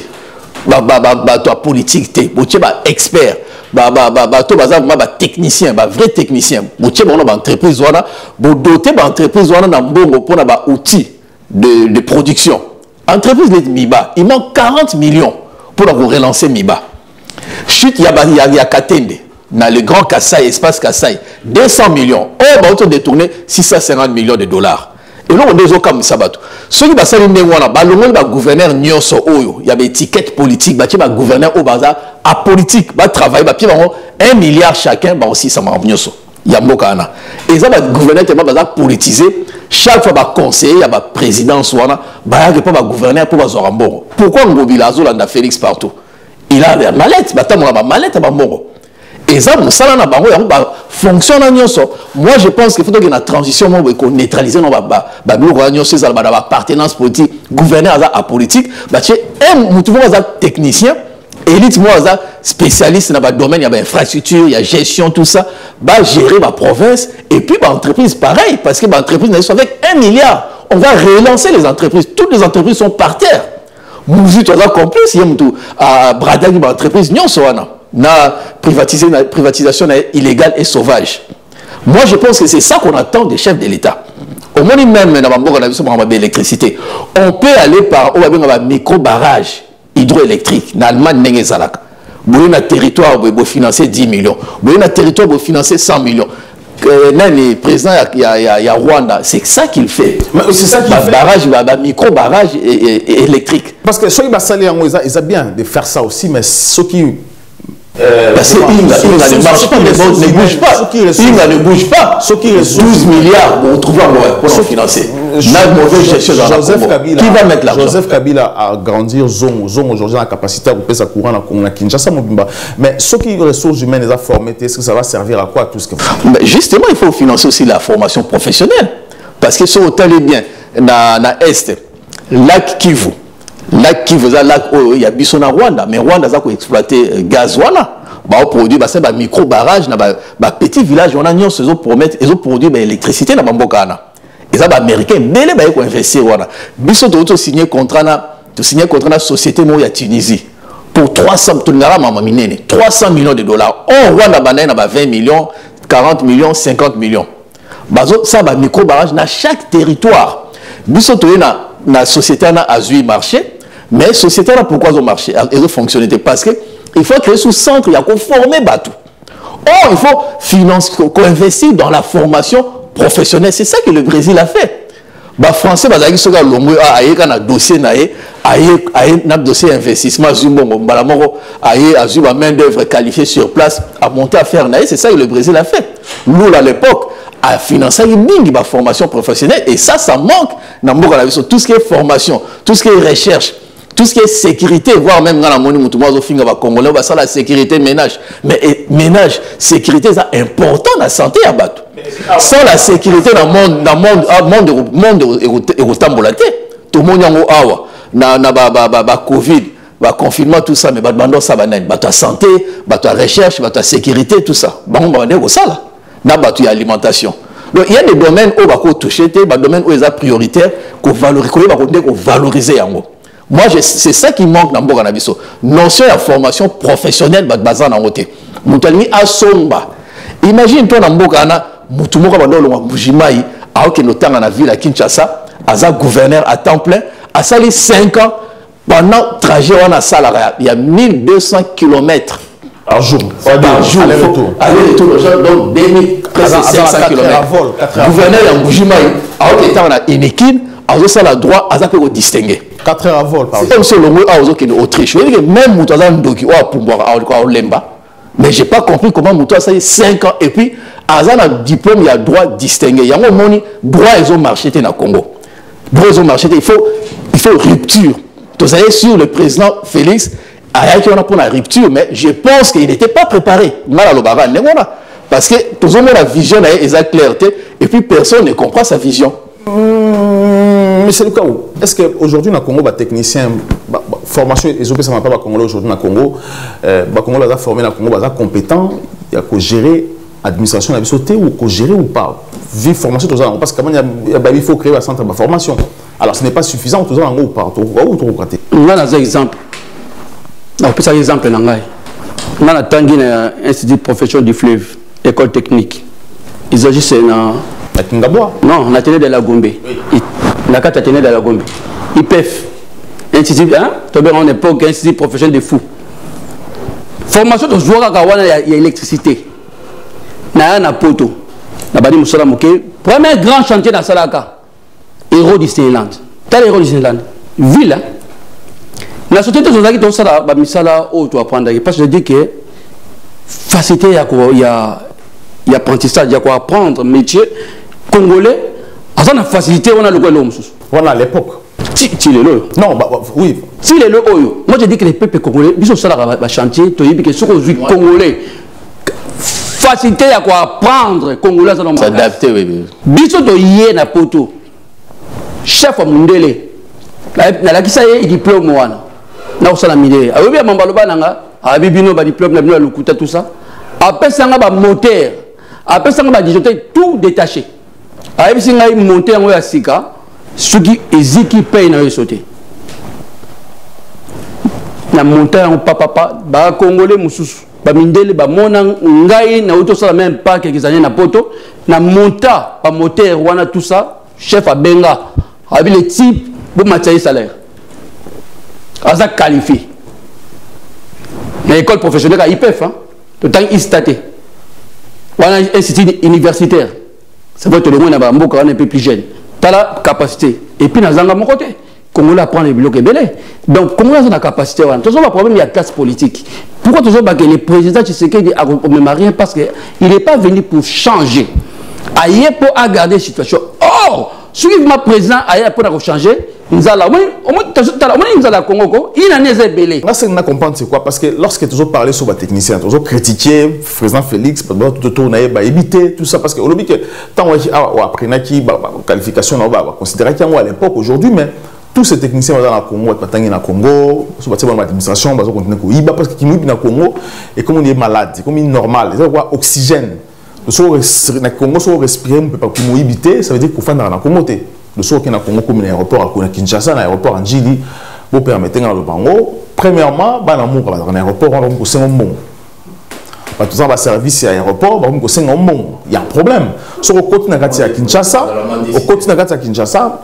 Ba politique té, bocha ba expert. To baza ba technicien, ba vrai technicien. Boche ba entreprise wana, bo doter ba entreprise wana na mbongo pona ba outil de production. Entreprise les Miba, il manque 40 millions pour relancer Miba. Chute ya Katende dans le grand Kassai, espace Kassai, 200 millions. Oh ba auto détourner 650 millions de dollars. Et là on est au comme sabato. Ceux qui basali ndengwana ba longo ba gouverneur nyonso oyo, il y a des étiquettes politiques, ba ba gouverneur au baza à politique, ba travail ba pi ba 1 milliard chacun ba aussi ça ma nyonso. Ya mbokana. Et ça ba gouverneur tellement baza politisé, chaque fois ba conseiller, ya ba président soana, ba ya pas ba gouverneur pour ba zorambo. Pourquoi Ngobila Azolanda Félix partout? Il a la mallette, ba tamona ba mallette ba mbongo. Et ça, fonctionne. Moi, je pense qu'il faut qu'il y ait une transition pour neutraliser nos appartenance politique, gouverneur à politique. Nous trouvons des techniciens, élite, spécialiste dans le domaine, il y a infrastructure, il y a gestion, tout ça, gérer ma province. Et puis, l'entreprise, pareil, parce que l'entreprise, avec 1 milliard, on va relancer les entreprises. Toutes les entreprises sont par terre. Nous avons compris, il y a une bradage d'entreprise, na privatisation illégale et sauvage. Moi, je pense que c'est ça qu'on attend des chefs de l'État. Au moins, même dans l'électricité, on peut aller par un micro-barrage hydroélectrique. En Allemagne, il y a un territoire pour financer 10 millions. Il y a un territoire pour financer 100 millions. Le président, il y a Rwanda, c'est ça qu'il fait. C'est ça qu'il fait. Barrage, micro-barrage électrique. Parce que ceux qui ont bien de faire ça aussi, mais ceux qui... Parce que ne marche pas, ne bouge pas. Inga ne bouge pas. 12 milliards pour trouver pour financer. Joseph Kabila, qui va mettre l'argent? Joseph Kabila a grandi Zongo aujourd'hui la capacité à couper sa couronne à Kinshasa. Mais ceux qui ressources humaines les a formés, est-ce que ça va servir à quoi tout ce que justement, il faut financer aussi la formation professionnelle. Parce que si on est bien dans l'Est, lac Kivu. Lac Kivu, il y a Bissona Rwanda, mais Rwanda a exploité gaz. Bah produit bah c'est un micro barrage na bah petit village on a nion ces autres promettre ils ont produit bah électricité na bambokana et ça bah américain belé bah ils investir voilà biso to signer contrat na société mo ya Tunisie pour 300 millions de dollars on Rwanda bana na bah 20 millions 40 millions 50 millions bah ça bah micro barrage na chaque territoire biso to na société na azui marché mais société là pourquoi ils marché ils ont fonctionné parce que il faut créer sous centre, il y a qu'on former Batou. Or, il faut financer, qu'on investit dans la formation professionnelle. C'est ça que le Brésil a fait. Les Français, ils ont un dossier, un dossier investissement, un main d'œuvre qualifiée sur place, à monter à faire. C'est ça que le Brésil a fait. Nous, à l'époque, à financer la formation professionnelle. Et ça manque. Tout ce qui est formation, tout ce qui est recherche, tout ce qui est sécurité, voire même dans la monnaie, Congolais, ça la sécurité ménage. Mais ménage, sécurité, c'est important dans la santé à Batou. Sans la sécurité dans le monde tout le monde a Covid, confinement, tout ça, mais ça va santé, recherche, sécurité, tout ça. Il y a alimentation. Donc il y a des domaines où on va toucher, des domaines où ils sont prioritaires, qu'on valoriser. Moi, c'est ça qui manque dans le Boganabiso. Notion de formation professionnelle, bazan en côté. Moutalmi a somba. Imagine toi dans le Bogana, Moutumoko Bandolo Mbujimaï, à Okenotan dans la ville à Kinshasa, Aza gouverneur à temps plein, à sali 5 ans, pendant trajet on a salarié. Il y a 1200 km par jour. Par jour. Aller-retour, donc 2000, presque 500 km. Gouverneur à Mbujimaï, à Okenotan dans Inekin, à Osala droit, à Zapé distingué. 4 heures à vol, par exemple. C'est comme si l'Autriche, Autriche. Même Moutouazan Ndoki, mais je n'ai pas compris comment Moutouazan a 5 ans. Et puis, Azan a un diplôme, il y a droit distingué. Il y a un droit, ils ont marché dans le Congo. Droit, ils ont marché. Il faut rupture. Vous savez, sur le président Félix, il y a pour la rupture, mais je pense qu'il n'était pas préparé. parce que tout le monde a la vision et la clarté et puis personne ne comprend sa vision. Mais c'est le cas où est-ce qu'aujourd'hui dans le Congo, les techniciens, formation, ils ont pas le Congo aujourd'hui dans le Congo, les Congo là formé dans le Congo, ils compétents, il y a qu'à gérer l'administration, la sauter ou qu'à gérer ou pas. Vive formation tout ça, parce qu'il faut créer un centre de formation. Alors ce n'est pas suffisant tout ça en haut ou pas. On a un exemple. On peut faire un exemple dans l'Angaï. On a l'Institut de profession du fleuve, école technique. Ils agissent dans... Non, on a tenu de la Gombe. On a tenu de la Gombe. IPF, Institut, hein? On n'est pas un institut professionnel de fou. Formation de joueurs il y a électricité. Il y a un poteau. Premier grand chantier dans Salaka. Héros Disneyland. Quel héros Disneyland? Ville. La société de Zozaki, tout ça, tu apprendre. Parce que je dis que facilité, il y a apprentissage, il y a quoi apprendre, métier congolais. À ça, la facilité, on a le l'homme. On a à l'époque. Non, oui. Si les lois, moi je dis que les peuples congolais, ils sont sur la chantier, tu dis que sur les congolais, facilité à quoi apprendre, congolais, ça s'adapter, oui. Biso to yé na poto, chef au Mundele, na la qui ça y est, diplôme wana, na au salamide. Ah oui, bien mambaloba nanga, ah bibino ba diplôme na bino lukuta tout ça. Après ça nga ba moteur, après ça nga ba disjoncteur tout détaché. Ah oui, si nga monter en haut à sika. Ceux qui payent dans les sautés. Na montagne en papa, ba congolais mususu, ba mindele ba mona ngai na auto ça même pas quelques années na poto, na monta ba moteur wana tout ça, chef a benga, avec les types pour matériel salaire. Aza qualifié. Na école professionnelle à IPF hein, tout temps istaté. Wana institut universitaire. Ça va être le monde na ba mboka un peu plus jeune. La capacité. Et puis, dans mon côté, Congolais apprend les blocs belés. Donc, Congolais a la capacité. Toujours le problème, il y a classe politique. Pourquoi toujours que le président Tshisekedi a rien parce qu'il n'est pas venu pour changer. Ailleurs pour garder la situation. Or, celui qui m'a président ailleurs pour changer, nous allons Congo, il en est belé. Là, c'est comprendre c'est quoi parce que lorsque toujours parlé sur les techniciens, toujours critiqué président Félix, tout tourner, éviter tout ça parce que au lobby que tant après naki qualification on va considérer qu'il y a à l'époque aujourd'hui mais tous ces techniciens dans le Congo, dans Congo, sur l'administration, ils continuer à parce qu'ils vivent dans le Congo et comme on est malade, comme il est normal, ils ont oxygène. Le Congo, si on respire, on ne peut pas éviter, ça veut dire qu'il faut faire dans le Congo. Le soir qui est dans le Congo, comme l'aéroport à Kinshasa, l'aéroport en Djili, vous permettez dans le Bango. Premièrement, dans l'aéroport, on va vous un bon. Tout ça, le service à l'aéroport, on va vous un bon. Il y a un problème. Sur le côté de Kinshasa, au côté de Kinshasa,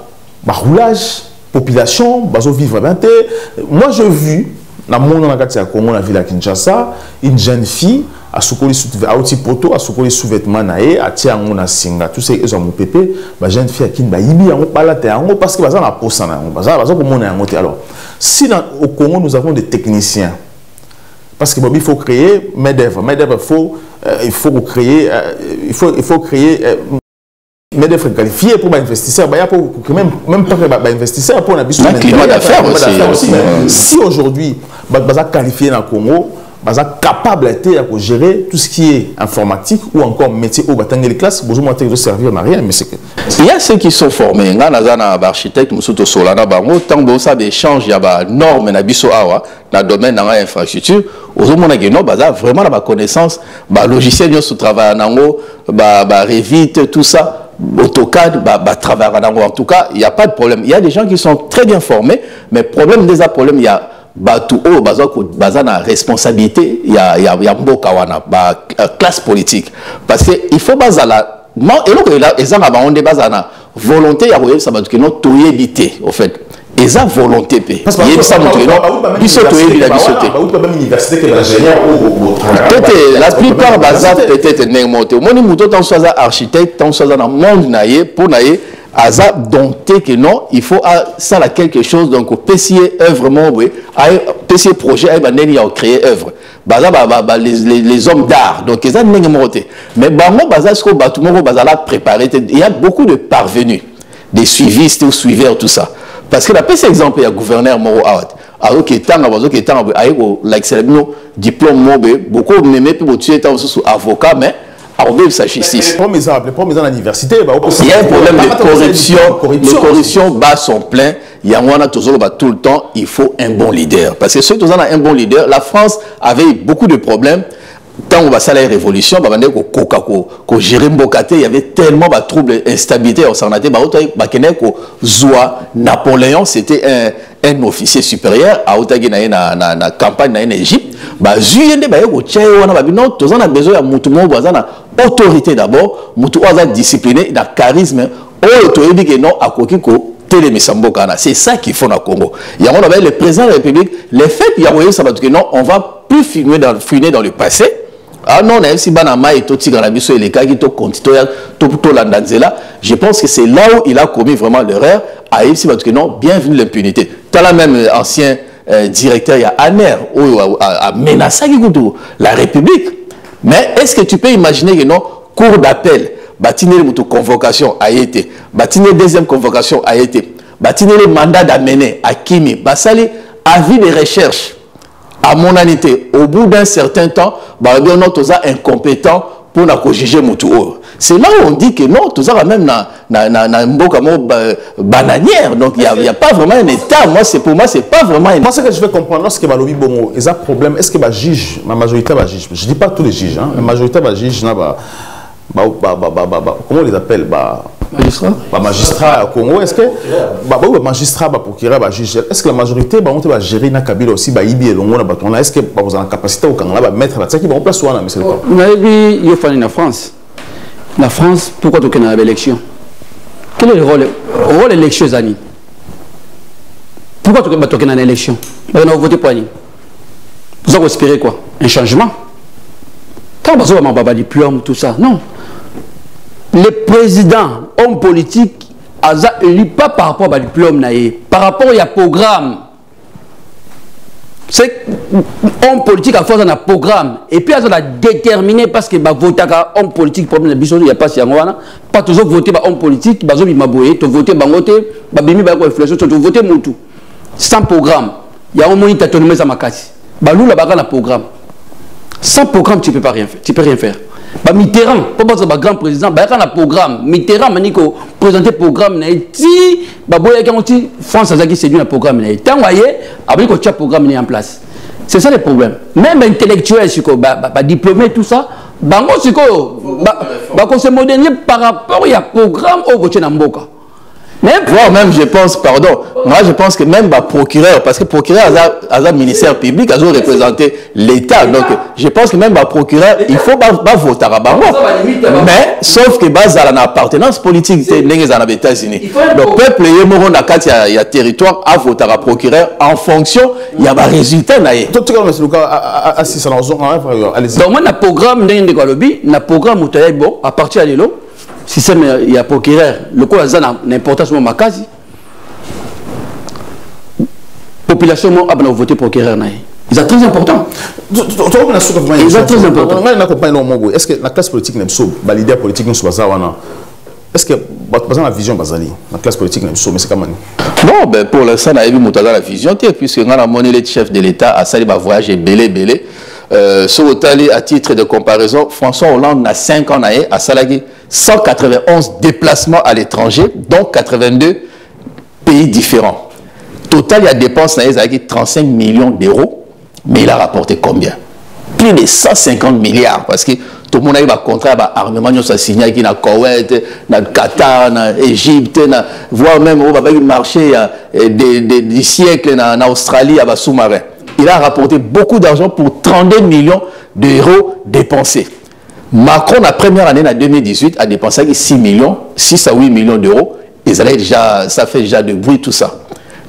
roulage, population, bazo vivre bien. Moi, j'ai vu dans le monde de Congo, dans la ville de Kinshasa, une jeune fille à soukoli poto à soukoli sous-vêtements naé à tia ngona singa tout ces gens mon pépé ba jeune fille qui ba yibi yango balate yango parce que baza na posa na yango baza ko mona yango te. Alors si au Congo nous avons des techniciens parce que il faut créer main d'œuvre il faut créer main d'œuvre qualifiée pour investisseurs pour même pas investisseurs pour un climat d'affaires aussi. Si aujourd'hui baza qualifié dans le Congo capable de gérer tout ce qui est informatique ou encore métier au bâtiment les classes, besoin de servir n'a rien mais c'est que il y a ceux qui sont formés nga nazana architecte musuto solana bango tant que ça d'échange il y a ba normes na biso awa dans domaine dans infrastructure aux hommes qui non baza vraiment la connaissance ba logiciel yo sous travail nango ba Revit tout ça AutoCAD travail nango en tout cas il y a pas de problème il y a des gens qui sont très bien formés mais problème des problèmes il y a la responsabilité, il y a classe politique. Parce qu'il faut bazala, et là, ils ont des volonté, il y a ça va que non tout éviter au fait. Ils ont volonté peut-être la plupart bazar peut-être n'importe. Moi ni muto tant soit architecte, tant soit dans monde naie pour naie Aza dompté que non, il faut ça là quelque chose donc PCA œuvre mon oui, PCA projet a créé œuvre. Les hommes d'art donc ils ont n'importe. Mais bango baza ce que bâtiment baza là préparé, il y a beaucoup de parvenus, des suivistes ou suiveurs tout ça. Parce que la PC exemple il y a gouverneur Moro Out. Alors que tant avec l'excellent diplôme mobile beaucoup même pour tuer tant sous avocat mais aobe sa justice. Les premiers ans à l'université, il y a un problème de corruption. Les corruptions bas sont pleins. Il y a tout le temps, il faut un bon leader. Parce que ceux qui ont un bon leader, la France avait beaucoup de problèmes. Tant on va à la révolution, il y avait tellement de troubles, instabilité. Napoléon, c'était un officier supérieur à la campagne en Égypte. On a besoin de autorité d'abord, discipliné, charisme, c'est ça qu'il faut dans le Congo. Il y a le président de la République, les faits, il y a non, on va plus fumer dans le passé. Ah non, si Banama et Totigranabiso et les cas qui je pense que c'est là où il a commis vraiment l'erreur. Ah, ici, parce que non, bienvenue l'impunité. Tu as la même ancien directeur, il y a Aner, a menacé la République. Mais est-ce que tu peux imaginer que non, cours d'appel, bâtiner une convocation a été, bâtiner deuxième convocation a été, bâtiner le mandat d'amener à Kimi, Basali, avis de recherche. À mon anité, au bout d'un certain temps, on est incompétent pour juger Moutou. C'est là où on dit que non, tout ça même bananière. Donc il n'y a pas vraiment un État. Pour moi, c'est pas vraiment un État. Moi, ce que je veux comprendre, lorsque Balobi Bongo, il y a un problème, est-ce que le juge, la majorité va juge, je ne dis pas tous les juges, hein, la majorité va juge, comment on les appelle, magistrat au Congo, est-ce que magistrat procureur juge, est-ce que la majorité va gérer na Kabila aussi est-ce que vous avez la capacité de mettre là ça qui va en place ou monsieur il faut aller en France. La France, pourquoi tu as une élection? Quel est le rôle de l'élection Zani? Pourquoi tu as une élection? On a voté pour Annie. Vous avez espéré quoi? Un changement? Quand vous avez dit diplôme, tout ça, non. Le président, homme politique, il n'est pas par rapport à diplôme, par rapport au programme. C'est homme politique à force d'un programme. Et puis, il a déterminé parce que voter homme politique, il n'y a pas si pas toujours voter homme politique, il voter, voter Moutou. Sans programme. Il y a un moment où tu as ma casse. Balou la bagarre programme. Sans programme, tu ne peux pas rien faire. Tu peux rien faire. Mitterrand, pas parce que grand président, il y a un programme. Mitterrand m'a dit que présenter programme, si France a séduit un programme, tant vous voyez, après que tu as un programme en place. C'est ça le problème. Même intellectuel, diplômé, tout ça, se moderniser par rapport à un programme au côté d'Amboka. Même, je pense, pardon, moi je pense que même procureur, parce que procureur a un ministère public, a représenté l'État. Donc je pense que même procureur, il faut pas voter à Bango. Mais sauf que dans l'appartenance politique, c'est les États-Unis. Le peuple, il y a territoire à voter à procureur en fonction, il y a un résultat. Donc moi, le programme le programme à partir de là. Si il y a procureur, le coup a l'importance de ma case. La population a voté procureur. C'est très important. C'est très important. Est-ce que la classe politique n'est pas l'idée politique n'est pas est-ce que la vision la classe politique n'est pas mais c'est comment? Non, ben pour l'instant, on a vu la vision, puisque on a monnaie le chef de l'État à sali voyage belé. À titre de comparaison, François Hollande a 5 ans à Salagui, 191 déplacements à l'étranger, dont 82 pays différents. Total, il y a dépenses 35 millions d'euros, mais il a rapporté combien? Plus de 150 milliards, parce que tout le monde a eu un contrat d'armement, il a signé dans Koweït, dans Qatar, dans Égypte, voire même au marché des siècles en Australie, à sous-marin. Il a rapporté beaucoup d'argent pour 32 millions d'euros dépensés. Macron, la première année, en 2018, a dépensé 6 à 8 millions d'euros. Et ça fait déjà de bruit, tout ça.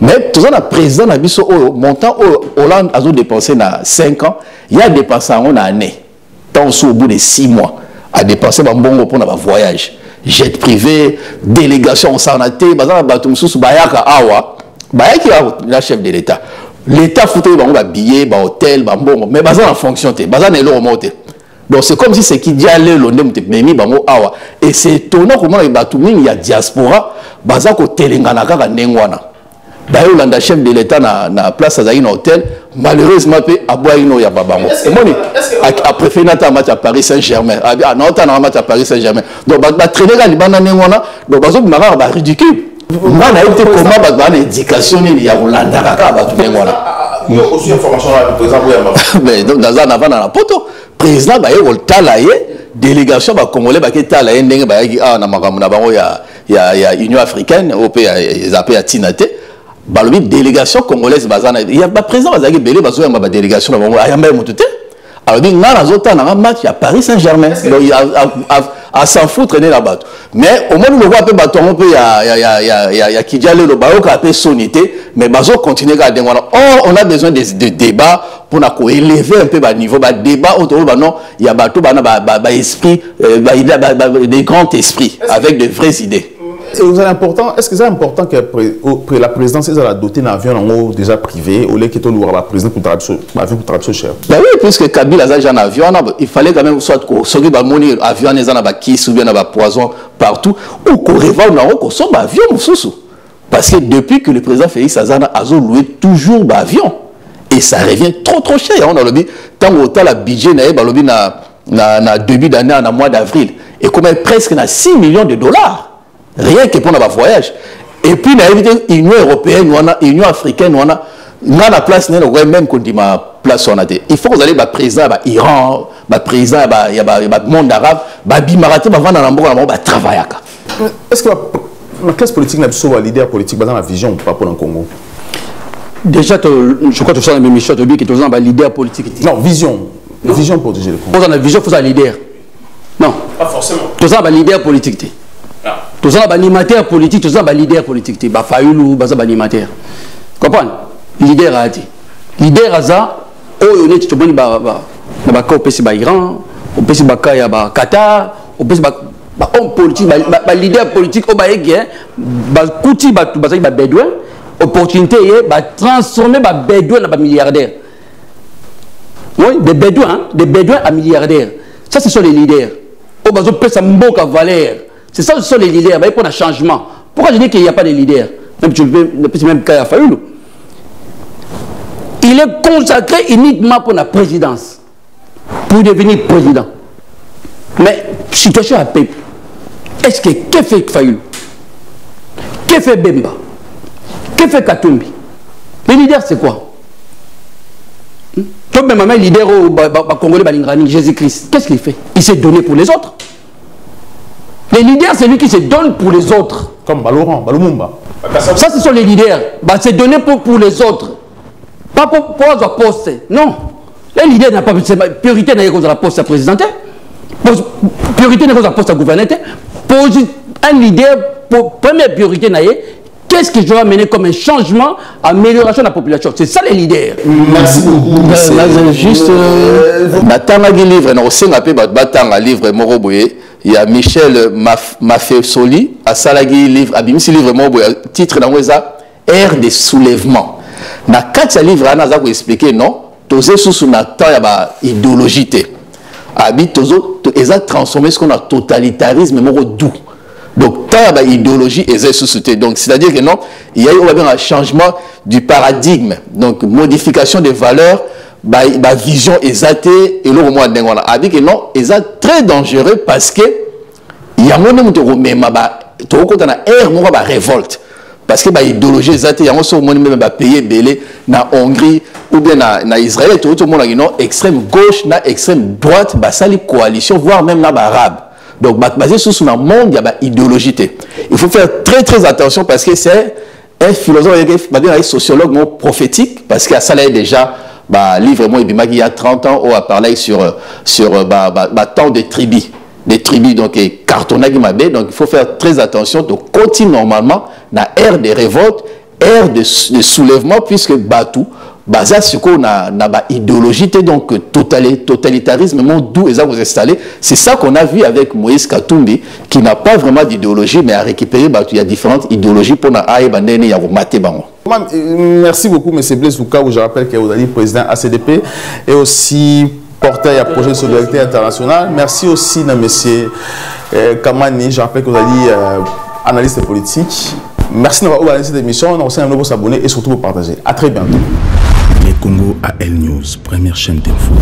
Mais tout ça, le président a dit que montant Hollande a dépensé dans 5 ans, il a dépensé en année. Tant au bout de 6 mois, a dépensé un bon pour un voyage. Jet privé, délégation en Sarnaté, la chef de l'État. L'État foutait des billets, des hôtels, mais en fonction, donc c'est comme si c'est qui dit aller et c'est étonnant comment il y a diaspora, d'ailleurs landa chef de l'état na place azali na hôtel malheureusement pe aboyino ya babango moni a préféré nata match à Paris Saint-Germain ah non ta na match à Paris Saint-Germain donc ba traîner la libana nengona donc bazo mara ba ridicule ngana été comment ba éducation ni ya Hollanda ka ba tu nengona aussi information là président mais donc dans un avant dans la poto président ba yeko tala ye délégation ba congolais ba ketala ye ndenge ba yaki na makambo na bango ya Union africaine au pays zappé à Tinate balobi délégation congolaise bazana il y a ba président bazaki belé bazo ya ba délégation na bango ayamba mututé alors dit ngana zota na match à Paris Saint-Germain donc à s'en foutre là-bas mais au moins nous voit peu baton peu ya Kidjale le baoka peu sonité mais bazo continuer à dengona on a besoin de débats pour élever un peu bas niveau bas débat autour bah non il y a bateau bah esprit des grands esprits avec de vraies idées. Et vous important, est-ce que c'est important que la présidence a doté d'un avion déjà privé au lieu que tout le président pour traverser cher? Ben oui, puisque Kabila a déjà un avion, il fallait quand même soit qu'on sorte un avion, les gens qui souviennent d'un poison partout, ou qu'on révèle qu'on soit un avion sous. Parce que depuis que le président Félix Azana a loué toujours un avion, et ça revient trop cher. On a le dit, tant que le budget na début d'année, en mois d'avril, et comme presque 6 millions de dollars. Rien que pour notre voyage. Et puis, l'Union européenne, l'Union africaine, on a la place, même qu'on dit ma place, on a dit. Il faut que vous allez, président, Iran, président, le monde arabe, Bimarate, travailler. Est-ce que la classe politique n'a pas un leader politique dans la vision par rapport au Congo? Déjà, je crois que tu as la même chose, que tu as un leader politique. Non, vision. Vision pour protéger le Congo. Pour la vision, il faut un leader. Non. Pas forcément. Tu as un leader politique. Tous les animateurs politiques, tous les leaders politiques, bah Fayoulou, bah ça animateur. Comprends? Leader a dit. Leader a ça. Oh, on est tout le monde bah au pays bah Iran, au pays bah Qatar, au pays bah homme politique, bah leader politique au bah Égé, bah Kouti bah bédouin, opportunité bah transformer bah bédouin en milliardaire. Oui, des bédouins à milliardaires. Ça, ce sont les leaders. Oh bah je peux ça m'boka valeur. C'est ça, ce sont les leaders. Il faut un changement. Pourquoi je dis qu'il n'y a pas de leaders? Même Kaya Fayoulou. Il est consacré uniquement pour la présidence. Pour devenir président. Mais, situation à peuple. Est-ce que, que fait Fayoulou? Que fait Bemba? Que fait Katumbi? Les leaders, c'est quoi? Comme même un leader au Congolais Balingrani, Jésus-Christ, qu'est-ce qu'il fait? Il s'est donné pour les autres. Les leaders, c'est lui qui se donne pour les autres. Comme Baloran, Balumumba. Ça, ce sont les leaders. C'est donné pour les autres. Pas pour un poste. Non. Les leaders n'ont pas priorité dans la poste à présidenter. Priorité dans la poste à gouverner. Un leader, première priorité, qu'est-ce que je vais amener comme un changement, amélioration de la population? C'est ça les leaders. Merci beaucoup. Juste, Natanga livre, on sait un livre Moroboye. Il y a Michel Mafesoli, à Salagui livre, à Bimisi livre Moroboye, titre dans Ère des soulèvements. Dans 4 livres, on a expliqué non, tous sous idéologie. Ils ont transformé ce qu'on a totalitarisme doux. Donc, tant qu'il y a idéologie, ils ont sous-souté. Donc, c'est-à-dire que non, il y a eu un changement du paradigme. Donc, modification des valeurs, vision exatée, et là, on a dit que non, ils sont très dangereux parce que il y a une révolte. Parce que l'idéologie exatée, il y a un pays belé, na Hongrie, ou bien na Israël, tout le monde a extrême gauche, na extrême droite, ça les coalitions, voire même na arabe. Donc, basé sur le monde, il y a une idéologie. Il faut faire très attention parce que c'est un philosophe, un sociologue prophétique, parce qu'il y a ça là déjà, livre il y a 30 ans, on a parlé sur tant de tribus. Des tribus, donc, cartonnage, donc il faut faire très attention. Donc, continue normalement dans l'ère de révolte, ère de soulèvement, puisque Batou, basé sur quoi on a idéologie, donc totalitarisme, d'où ils ont installé. C'est ça qu'on a vu avec Moïse Katumbi, qui n'a pas vraiment d'idéologie, mais a récupéré, il y a différentes idéologies pour Merci beaucoup, M. Blaise Souka, où je rappelle que vous êtes président ACDP et aussi porteur à projet de solidarité internationale. Merci aussi à M. Kamani, je rappelle que vous êtes analyste politique. Merci d'avoir regardé cette émission. On vous de vous abonner et surtout vous partager. À très bientôt. Les Congo AL News, première chaîne d'info.